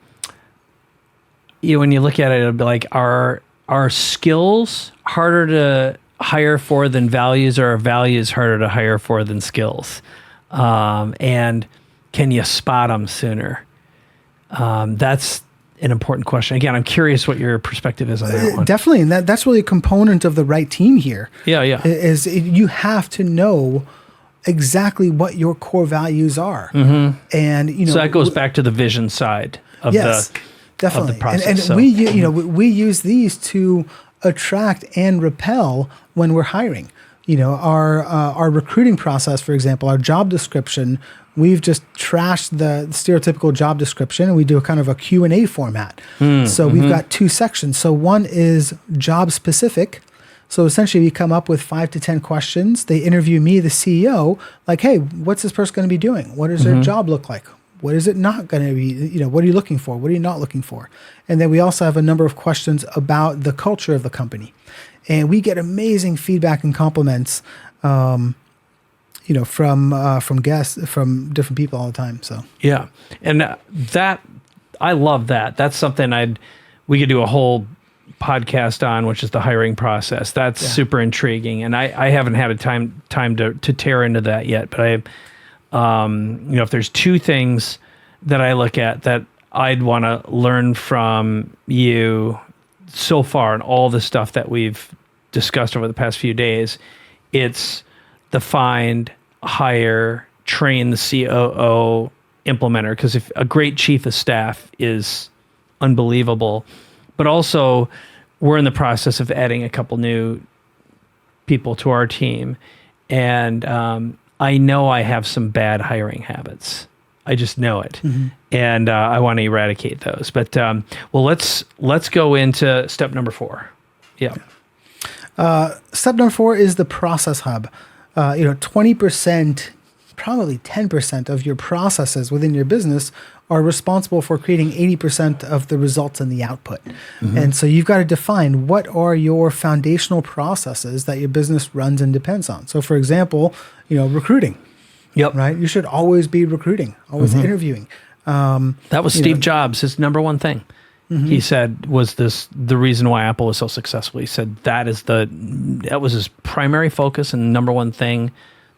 you look at it, it'll be like, are skills harder to hire for than values, or are values harder to hire for than skills? And can you spot them sooner? That's an important question. Again, I'm curious what your perspective is on that one. Definitely, and that's really a component of the right team here. Yeah. You have to know exactly what your core values are, and so that goes back to the vision side of definitely. Of the process. And we use these to attract and repel when we're hiring. Our recruiting process, for example, our job description, we've just trashed the stereotypical job description, and we do a kind of a Q&A format. So we've got two sections. So one is job specific. So essentially we come up with 5 to 10 questions. They interview me, the CEO, like, hey, what's this person going to be doing? What does their job look like? What is it not going to be? What are you looking for? What are you not looking for? And then we also have a number of questions about the culture of the company. And we get amazing feedback and compliments, from guests, from different people all the time. So yeah, and that I love that. That's something we could do a whole podcast on, which is the hiring process. That's super intriguing, and I haven't had a time to tear into that yet. But if there's two things that I look at that I'd want to learn from you so far, and all the stuff that we've discussed over the past few days, it's the find, hire, train the COO, implementer. Because if a great chief of staff is unbelievable, but also we're in the process of adding a couple new people to our team, and I know I have some bad hiring habits. I just know it, and I want to eradicate those. But let's go into step number 4. Yeah. Step number 4 is the process hub. 20%, probably 10% of your processes within your business are responsible for creating 80% of the results and the output. And so you've got to define what are your foundational processes that your business runs and depends on. So for example, recruiting. Yep. Right. You should always be recruiting, always interviewing. That was Steve Jobs, his number one thing. He said was the reason why Apple was so successful. He said that was his primary focus and number one thing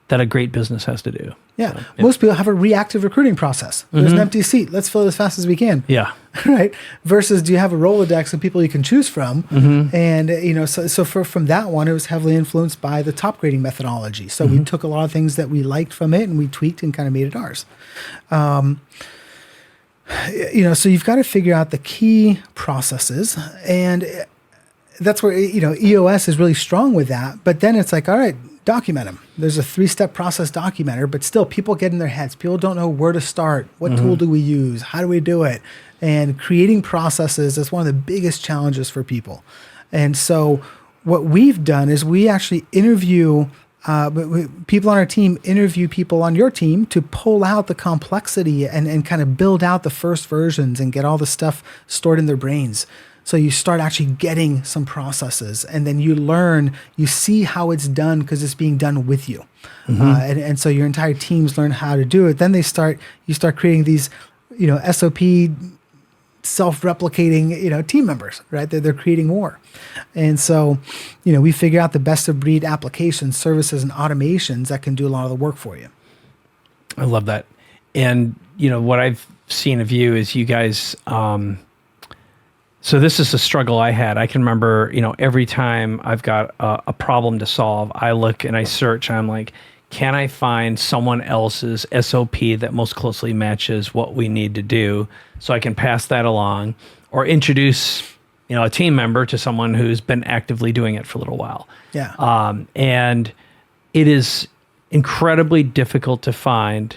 that a great business has to do. Yeah. So, most people have a reactive recruiting process. There's an empty seat. Let's fill it as fast as we can. Yeah. Right. Versus do you have a Rolodex of people you can choose from? And, from that one, it was heavily influenced by the top grading methodology. So we took a lot of things that we liked from it and we tweaked and kind of made it ours. So you've got to figure out the key processes, and that's where, EOS is really strong with that. But then it's like, all right, document them. There's a 3-step process documenter, but still people get in their heads. People don't know where to start. What tool do we use? How do we do it? And creating processes is one of the biggest challenges for people. And so what we've done is we actually interview people on our team, interview people on your team to pull out the complexity and kind of build out the first versions and get all the stuff stored in their brains. So you start actually getting some processes, and then you see how it's done because it's being done with you. And so your entire teams learn how to do it. Then you start creating these, SOP self-replicating, team members, right? They're creating more. And so, we figure out the best of breed applications, services, and automations that can do a lot of the work for you. I love that. And, what I've seen of you is you guys, so this is a struggle I had. I can remember, every time I've got a problem to solve, I look and I search and I'm like, can I find someone else's SOP that most closely matches what we need to do so I can pass that along, or introduce, a team member to someone who's been actively doing it for a little while. Yeah. And it is incredibly difficult to find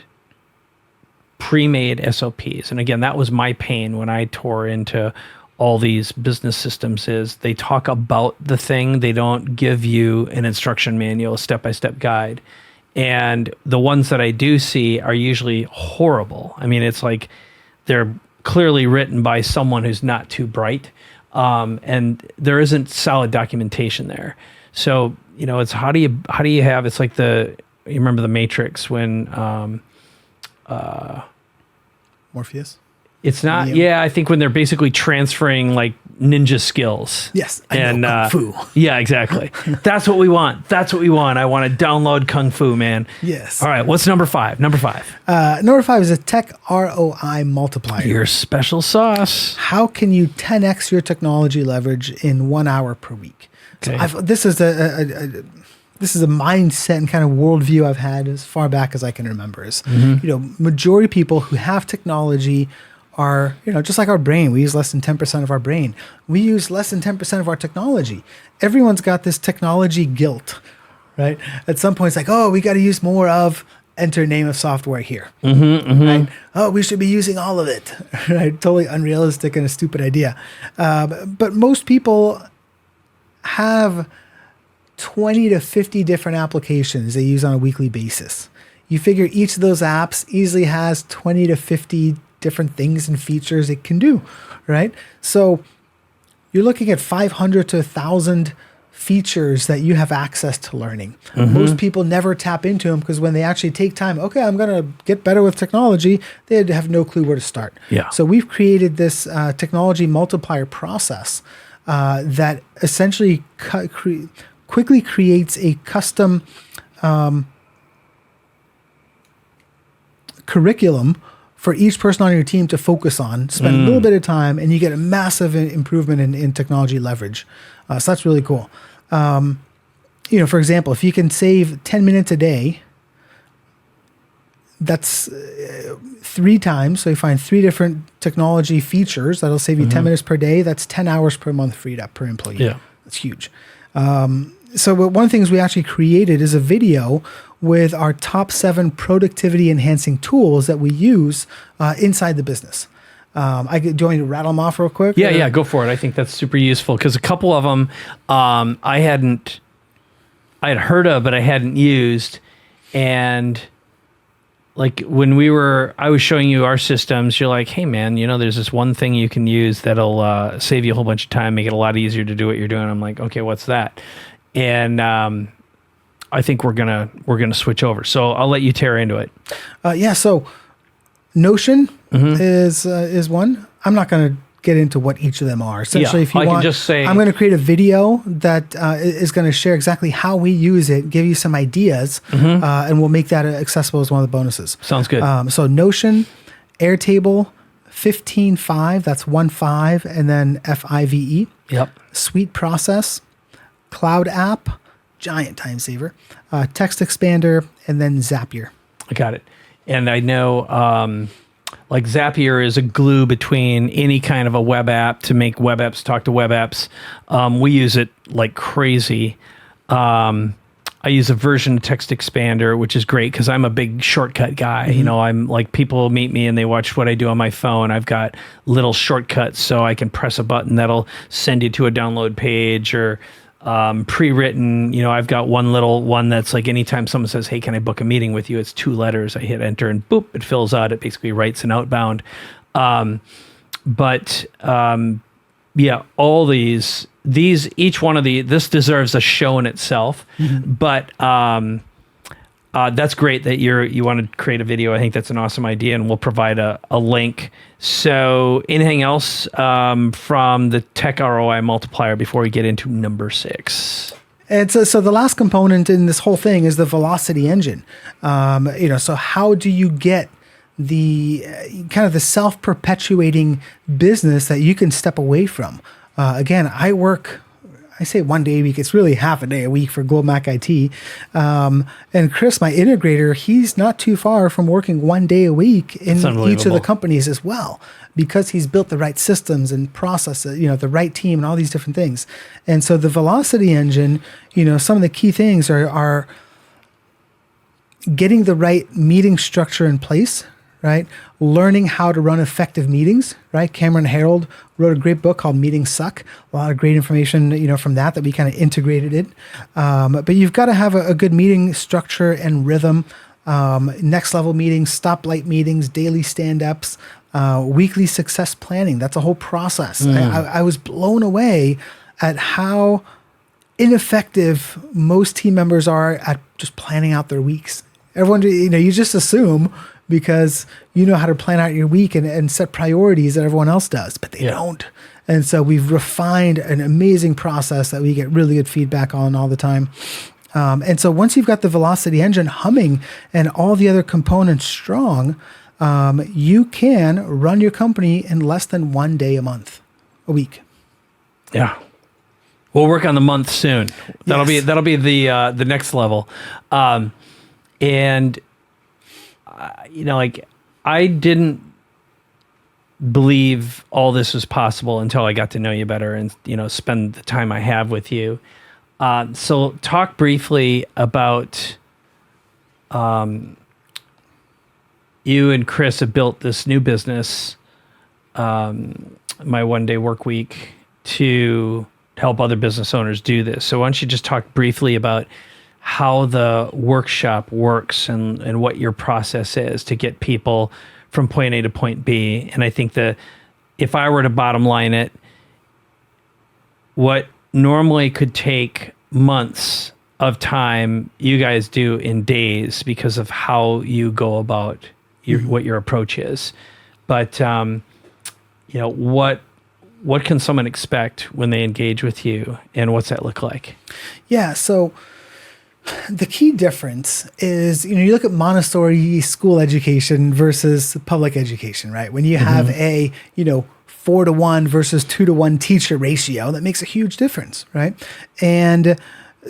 pre-made SOPs. And again, that was my pain when I tore into all these business systems, is they talk about the thing. They don't give you an instruction manual, a step-by-step guide. And the ones that I do see are usually horrible. I mean, it's like they're clearly written by someone who's not too bright. And there isn't solid documentation there. So, it's how do you have, it's like you remember the Matrix when, Morpheus? It's not, I think when they're basically transferring like ninja skills. Yes, I know, Kung Fu. Yeah, exactly. That's what we want. I want to download Kung Fu, man. Yes. All right, what's number 5? Number 5 is a tech ROI multiplier. Your special sauce. How can you 10x your technology leverage in 1 hour per week? Okay. So this is a mindset and kind of worldview I've had as far back as I can remember. Is majority of people who have technology are, just like our brain. We use less than 10% of our brain. We use less than 10% of our technology. Everyone's got this technology guilt, right? At some point, it's like, oh, we got to use more of, enter name of software here. Right? Oh, we should be using all of it, right? Totally unrealistic and a stupid idea. But most people have 20 to 50 different applications they use on a weekly basis. You figure each of those apps easily has 20 to 50 different things and features it can do, right? So you're looking at 500 to 1,000 features that you have access to learning. Mm-hmm. Most people never tap into them because when they actually take time, okay, I'm going to get better with technology, they have no clue where to start. Yeah. So we've created this technology multiplier process that essentially quickly creates a custom curriculum for each person on your team to focus on, spend a little bit of time, and you get a massive improvement in technology leverage. So that's really cool. For example, if you can save 10 minutes a day, that's 3 times. So you find 3 different technology features that'll save you 10 minutes per day. That's 10 hours per month freed up per employee. Yeah. That's huge. So one of the things we actually created is a video with our top 7 productivity enhancing tools that we use inside the business. Do you want me to rattle them off real quick? Yeah, go for it. I think that's super useful because a couple of them I had heard of, but I hadn't used. And like when I was showing you our systems, you're like, hey man, there's this one thing you can use that'll save you a whole bunch of time, make it a lot easier to do what you're doing. I'm like, okay, what's that? And I think we're gonna switch over. So I'll let you tear into it. So Notion is one. I'm not going to get into what each of them are. Essentially, if you want, can just say, I'm going to create a video that is going to share exactly how we use it, give you some ideas, and we'll make that accessible as one of the bonuses. Sounds good. So Notion, Airtable, 15.5, that's 1.5, and then FIVE. Yep. Suite Process, Cloud App, giant time saver, Text Expander, and then Zapier. I got it. And I know like Zapier is a glue between any kind of a web app to make web apps talk to web apps. We use it like crazy. I use a version of Text Expander, which is great because I'm a big shortcut guy. I'm like, people meet me and they watch what I do on my phone. I've got little shortcuts so I can press a button that'll send you to a download page or pre-written. I've got one that's like anytime someone says, hey, can I book a meeting with you? It's 2 letters. I hit enter and boop, it fills out. It basically writes an outbound. All these, each one of this deserves a show in itself, but that's great that you want to create a video. I think that's an awesome idea, and we'll provide a link. So anything else from the tech ROI multiplier before we get into number 6? And so the last component in this whole thing is the velocity engine. So how do you get the kind of the self-perpetuating business that you can step away from? Again, I say 1 day a week. It's really half a day a week for GlobalMac IT. And Chris, my integrator, he's not too far from working 1 day a week in each of the companies as well, because he's built the right systems and processes, the right team and all these different things. And so the velocity engine, some of the key things are getting the right meeting structure in place, right? Learning how to run effective meetings, right? Cameron Harold wrote a great book called Meetings Suck. A lot of great information, from that we kind of integrated it. But you've got to have a good meeting structure and rhythm. Next level meetings, stoplight meetings, daily stand-ups, weekly success planning. That's a whole process. I was blown away at how ineffective most team members are at just planning out their weeks. Everyone, you just assume because you know how to plan out your week and set priorities that everyone else does, but they don't. And so we've refined an amazing process that we get really good feedback on all the time. And so once you've got the velocity engine humming and all the other components strong, you can run your company in less than 1 day a week. Yeah. We'll work on the month soon. That'll be the next level. I didn't believe all this was possible until I got to know you better and, spend the time I have with you. So talk briefly about, you and Chris have built this new business, my One-Day Workweek, to help other business owners do this. So why don't you just talk briefly about how the workshop works and what your process is to get people from point A to point B. And I think if I were to bottom line it, what normally could take months of time, you guys do in days because of how you go about what your approach is. But what can someone expect when they engage with you, and what's that look like? Yeah, so the key difference is, you look at Montessori school education versus public education, right? When you have a 4-to-1 versus 2-to-1 teacher ratio, that makes a huge difference, right? And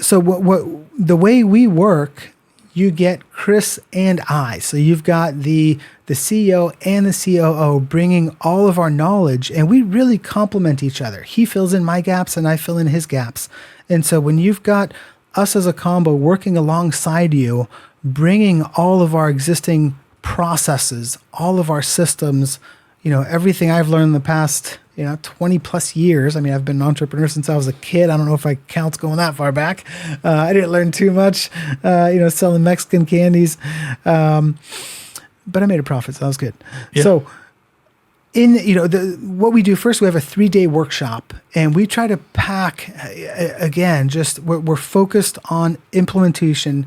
so what the way we work, you get Chris and I. So you've got the CEO and the COO bringing all of our knowledge, and we really complement each other. He fills in my gaps and I fill in his gaps. And so when you've got us as a combo working alongside you, bringing all of our existing processes, all of our systems, everything I've learned in the past, 20 plus years. I mean, I've been an entrepreneur since I was a kid. I don't know if I count's going that far back. I didn't learn too much, selling Mexican candies. But I made a profit, so that was good. Yeah. So what we do first, we have a 3-day workshop, and we try to pack, again, we're focused on implementation,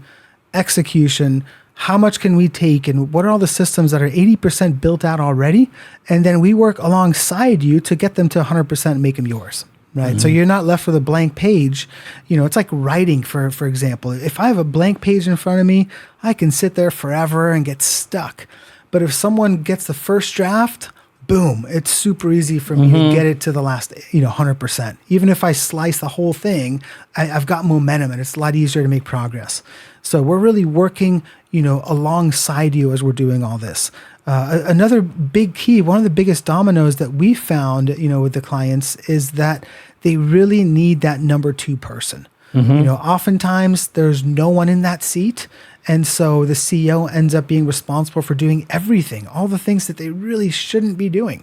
execution. How much can we take, and what are all the systems that are 80% built out already? And then we work alongside you to get them to 100% and make them yours, right? Mm-hmm. So you're not left with a blank page. It's like writing, for example. If I have a blank page in front of me, I can sit there forever and get stuck. But if someone gets the first draft, boom, it's super easy for me to get it to the last, 100%. Even if I slice the whole thing, I've got momentum, and it's a lot easier to make progress. So we're really working, alongside you as we're doing all this. Another big key, one of the biggest dominoes that we found, with the clients, is that they really need that number 2 person. Oftentimes there's no one in that seat. And so the CEO ends up being responsible for doing everything, all the things that they really shouldn't be doing.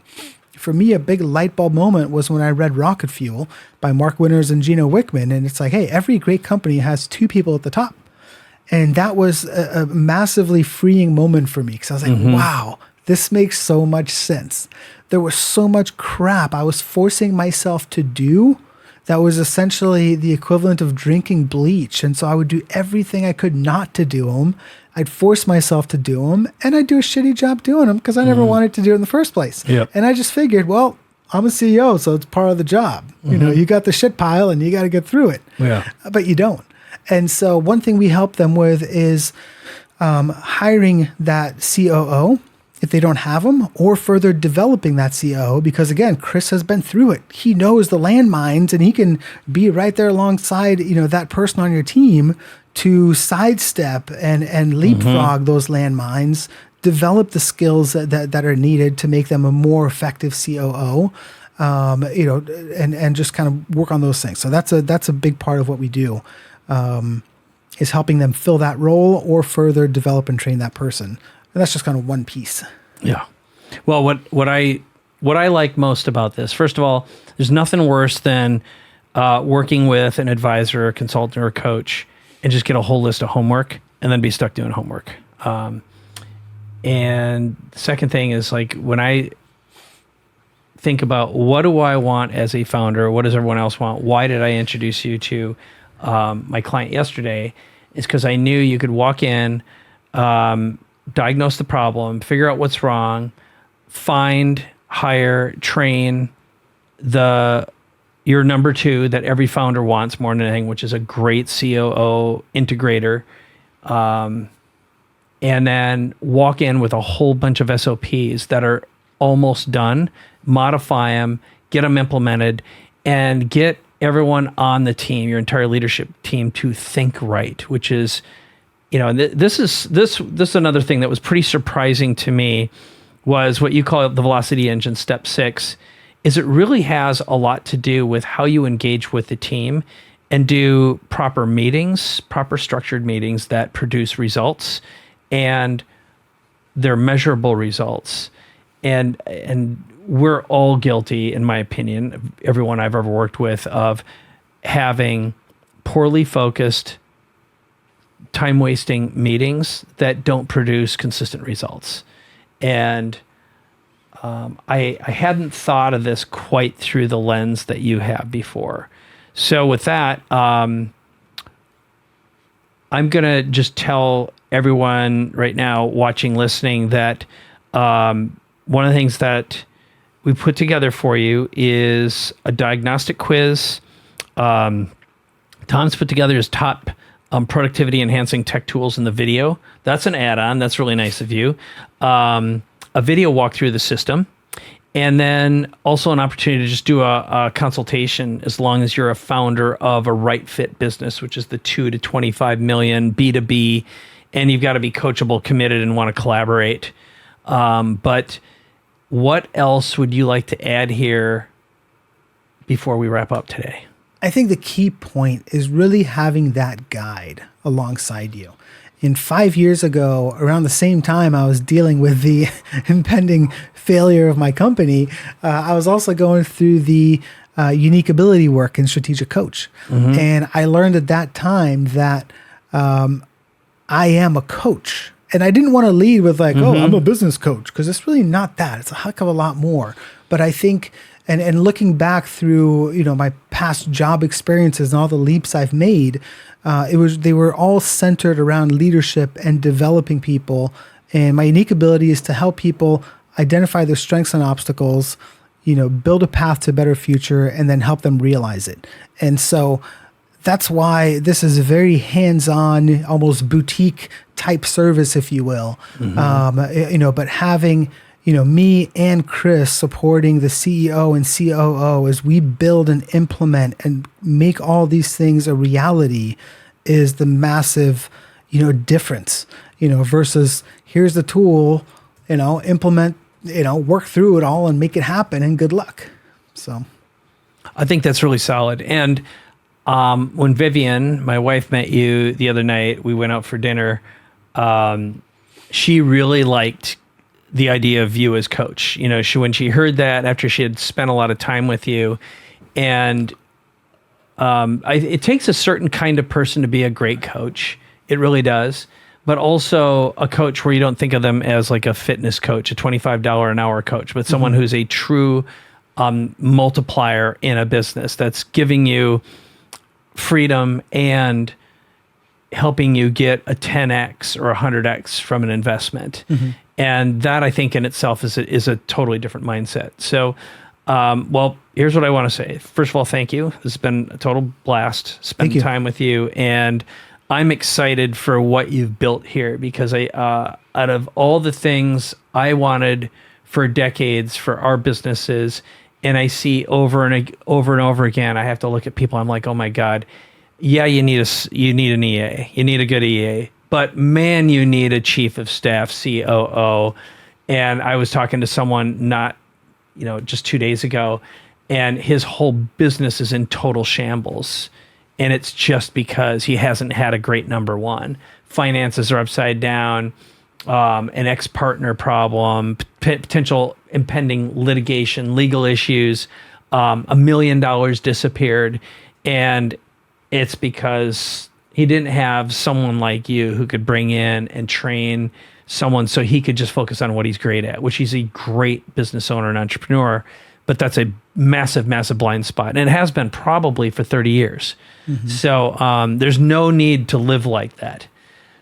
For me, a big light bulb moment was when I read Rocket Fuel by Mark Winters and Gino Wickman. And it's like, hey, every great company has 2 people at the top. And that was a massively freeing moment for me, because I was like, wow, this makes so much sense. There was so much crap I was forcing myself to do that was essentially the equivalent of drinking bleach. And so I would do everything I could not to do them. I'd force myself to do them, and I'd do a shitty job doing them because I never wanted to do it in the first place. Yep. And I just figured, well, I'm a CEO, so it's part of the job. You got the shit pile and you got to get through it. Yeah. But you don't. And so one thing we help them with is hiring that COO if they don't have them, or further developing that COO, because again, Chris has been through it. He knows the landmines, and he can be right there alongside, that person on your team to sidestep and leapfrog those landmines, develop the skills that are needed to make them a more effective COO, and just kind of work on those things. So that's a big part of what we do, is helping them fill that role or further develop and train that person. And that's just kind of one piece. Yeah. Well, what I like most about this, first of all, there's nothing worse than working with an advisor, a consultant, or a coach, and just get a whole list of homework and then be stuck doing homework. And the second thing is, like, when I think about what do I want as a founder, what does everyone else want? Why did I introduce you to my client yesterday? Is because I knew you could walk in, diagnose the problem, figure out what's wrong, find, hire, train your number 2 that every founder wants more than anything, which is a great COO integrator, and then walk in with a whole bunch of SOPs that are almost done, modify them, get them implemented, and get everyone on the team, your entire leadership team, to think right, which is, and this is another thing that was pretty surprising to me, was what you call the velocity engine, step 6, is it really has a lot to do with how you engage with the team and do proper meetings, proper structured meetings that produce results, and they're measurable results. And we're all guilty, in my opinion, everyone I've ever worked with, of having poorly focused, time-wasting meetings that don't produce consistent results. And I hadn't thought of this quite through the lens that you have before. So with that, I'm going to just tell everyone right now watching, listening, that one of the things that we put together for you is a diagnostic quiz. Tom's put together his top productivity enhancing tech tools in the video. That's an add-on. That's really nice of you. A video walkthrough of the system. And then also an opportunity to just do a consultation as long as you're a founder of a right fit business, which is the 2 to 25 million B2B, and you've got to be coachable, committed, and want to collaborate. But what else would you like to add here before we wrap up today? I think the key point is really having that guide alongside you. And 5 years ago, around the same time I was dealing with the impending failure of my company, I was also going through the unique ability work in strategic coach. And I learned at that time that I am a coach. And I didn't want to lead with like, oh, I'm a business coach, because it's really not that. It's a heck of a lot more. But I think, and looking back through, my past job experiences and all the leaps I've made, they were all centered around leadership and developing people. And my unique ability is to help people identify their strengths and obstacles, build a path to a better future, and then help them realize it. And so that's why this is a very hands-on, almost boutique type service, if you will. But having, me and Chris supporting the CEO and COO as we build and implement and make all these things a reality is the massive, difference, versus here's the tool, implement, work through it all and make it happen, and good luck. So I think that's really solid. And when Vivian, my wife, met you the other night, we went out for dinner. She really liked the idea of you as coach. When she heard that after she had spent a lot of time with you, and it takes a certain kind of person to be a great coach. It really does. But also a coach where you don't think of them as like a fitness coach, a $25 an hour coach, but someone who's a true multiplier in a business that's giving you freedom and helping you get a 10x or 100x from an investment. And that, I think, in itself is a totally different mindset. So, well, here's what I want to say. First of all, thank you. This has been a total blast spending time with you. And I'm excited for what you've built here, because out of all the things I wanted for decades for our businesses, and I see over and over again, I have to look at people. I'm like, oh my God, yeah, you need an EA, you need a good EA, but man, you need a chief of staff, COO. And I was talking to someone just 2 days ago, and his whole business is in total shambles. And it's just because he hasn't had a great number one. Finances are upside down, an ex-partner problem, potential impending litigation, legal issues, $1 million disappeared. And it's because he didn't have someone like you who could bring in and train someone so he could just focus on what he's great at, which he's a great business owner and entrepreneur. But that's a massive, massive blind spot. And it has been probably for 30 years. So there's no need to live like that.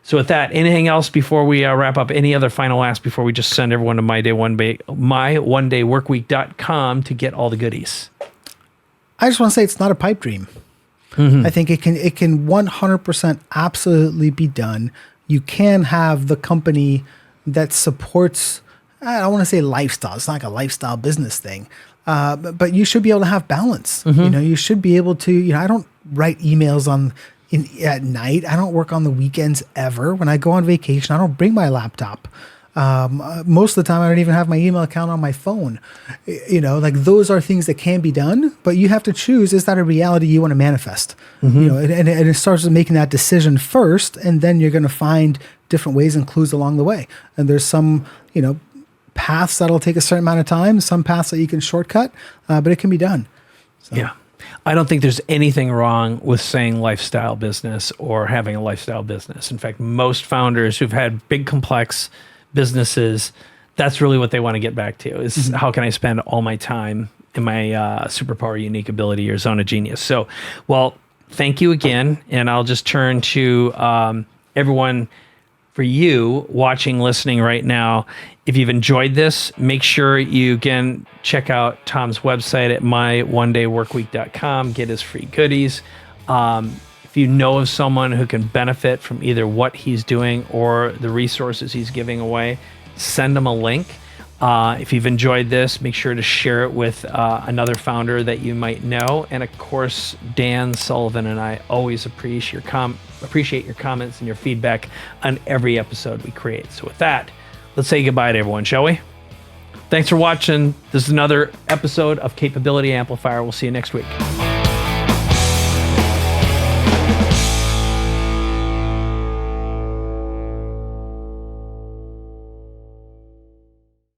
So with that, anything else before we wrap up? Any other final ask before we just send everyone to myonedayworkweek.com to get all the goodies? I just want to say it's not a pipe dream. I think it can 100% absolutely be done. You can have the company that supports, I don't want to say lifestyle. It's not like a lifestyle business thing. But you should be able to have balance. You should be able to, I don't write emails at night. I don't work on the weekends ever. When I go on vacation, I don't bring my laptop. Most of the time I don't even have my email account on my phone. Like those are things that can be done, but you have to choose, is that a reality you want to manifest? And it starts with making that decision first, and then you're going to find different ways and clues along the way. And there's some, paths that'll take a certain amount of time, some paths that you can shortcut, but it can be done. So. Yeah. I don't think there's anything wrong with saying lifestyle business or having a lifestyle business. In fact, most founders who've had big, complex businesses, that's really what they want to get back to is how can I spend all my time superpower, unique ability, or zone of genius. So, well, thank you again. And I'll just turn to everyone. For you watching, listening right now, if you've enjoyed this, make sure you again check out Tom's website at myonedayworkweek.com. Get his free goodies. If you know of someone who can benefit from either what he's doing or the resources he's giving away, send them a link. If you've enjoyed this, make sure to share it with another founder that you might know. And of course, Dan Sullivan and I always appreciate your comments and your feedback on every episode we create. So with that, let's say goodbye to everyone, shall we? Thanks for watching. This is another episode of Capability Amplifier. We'll see you next week.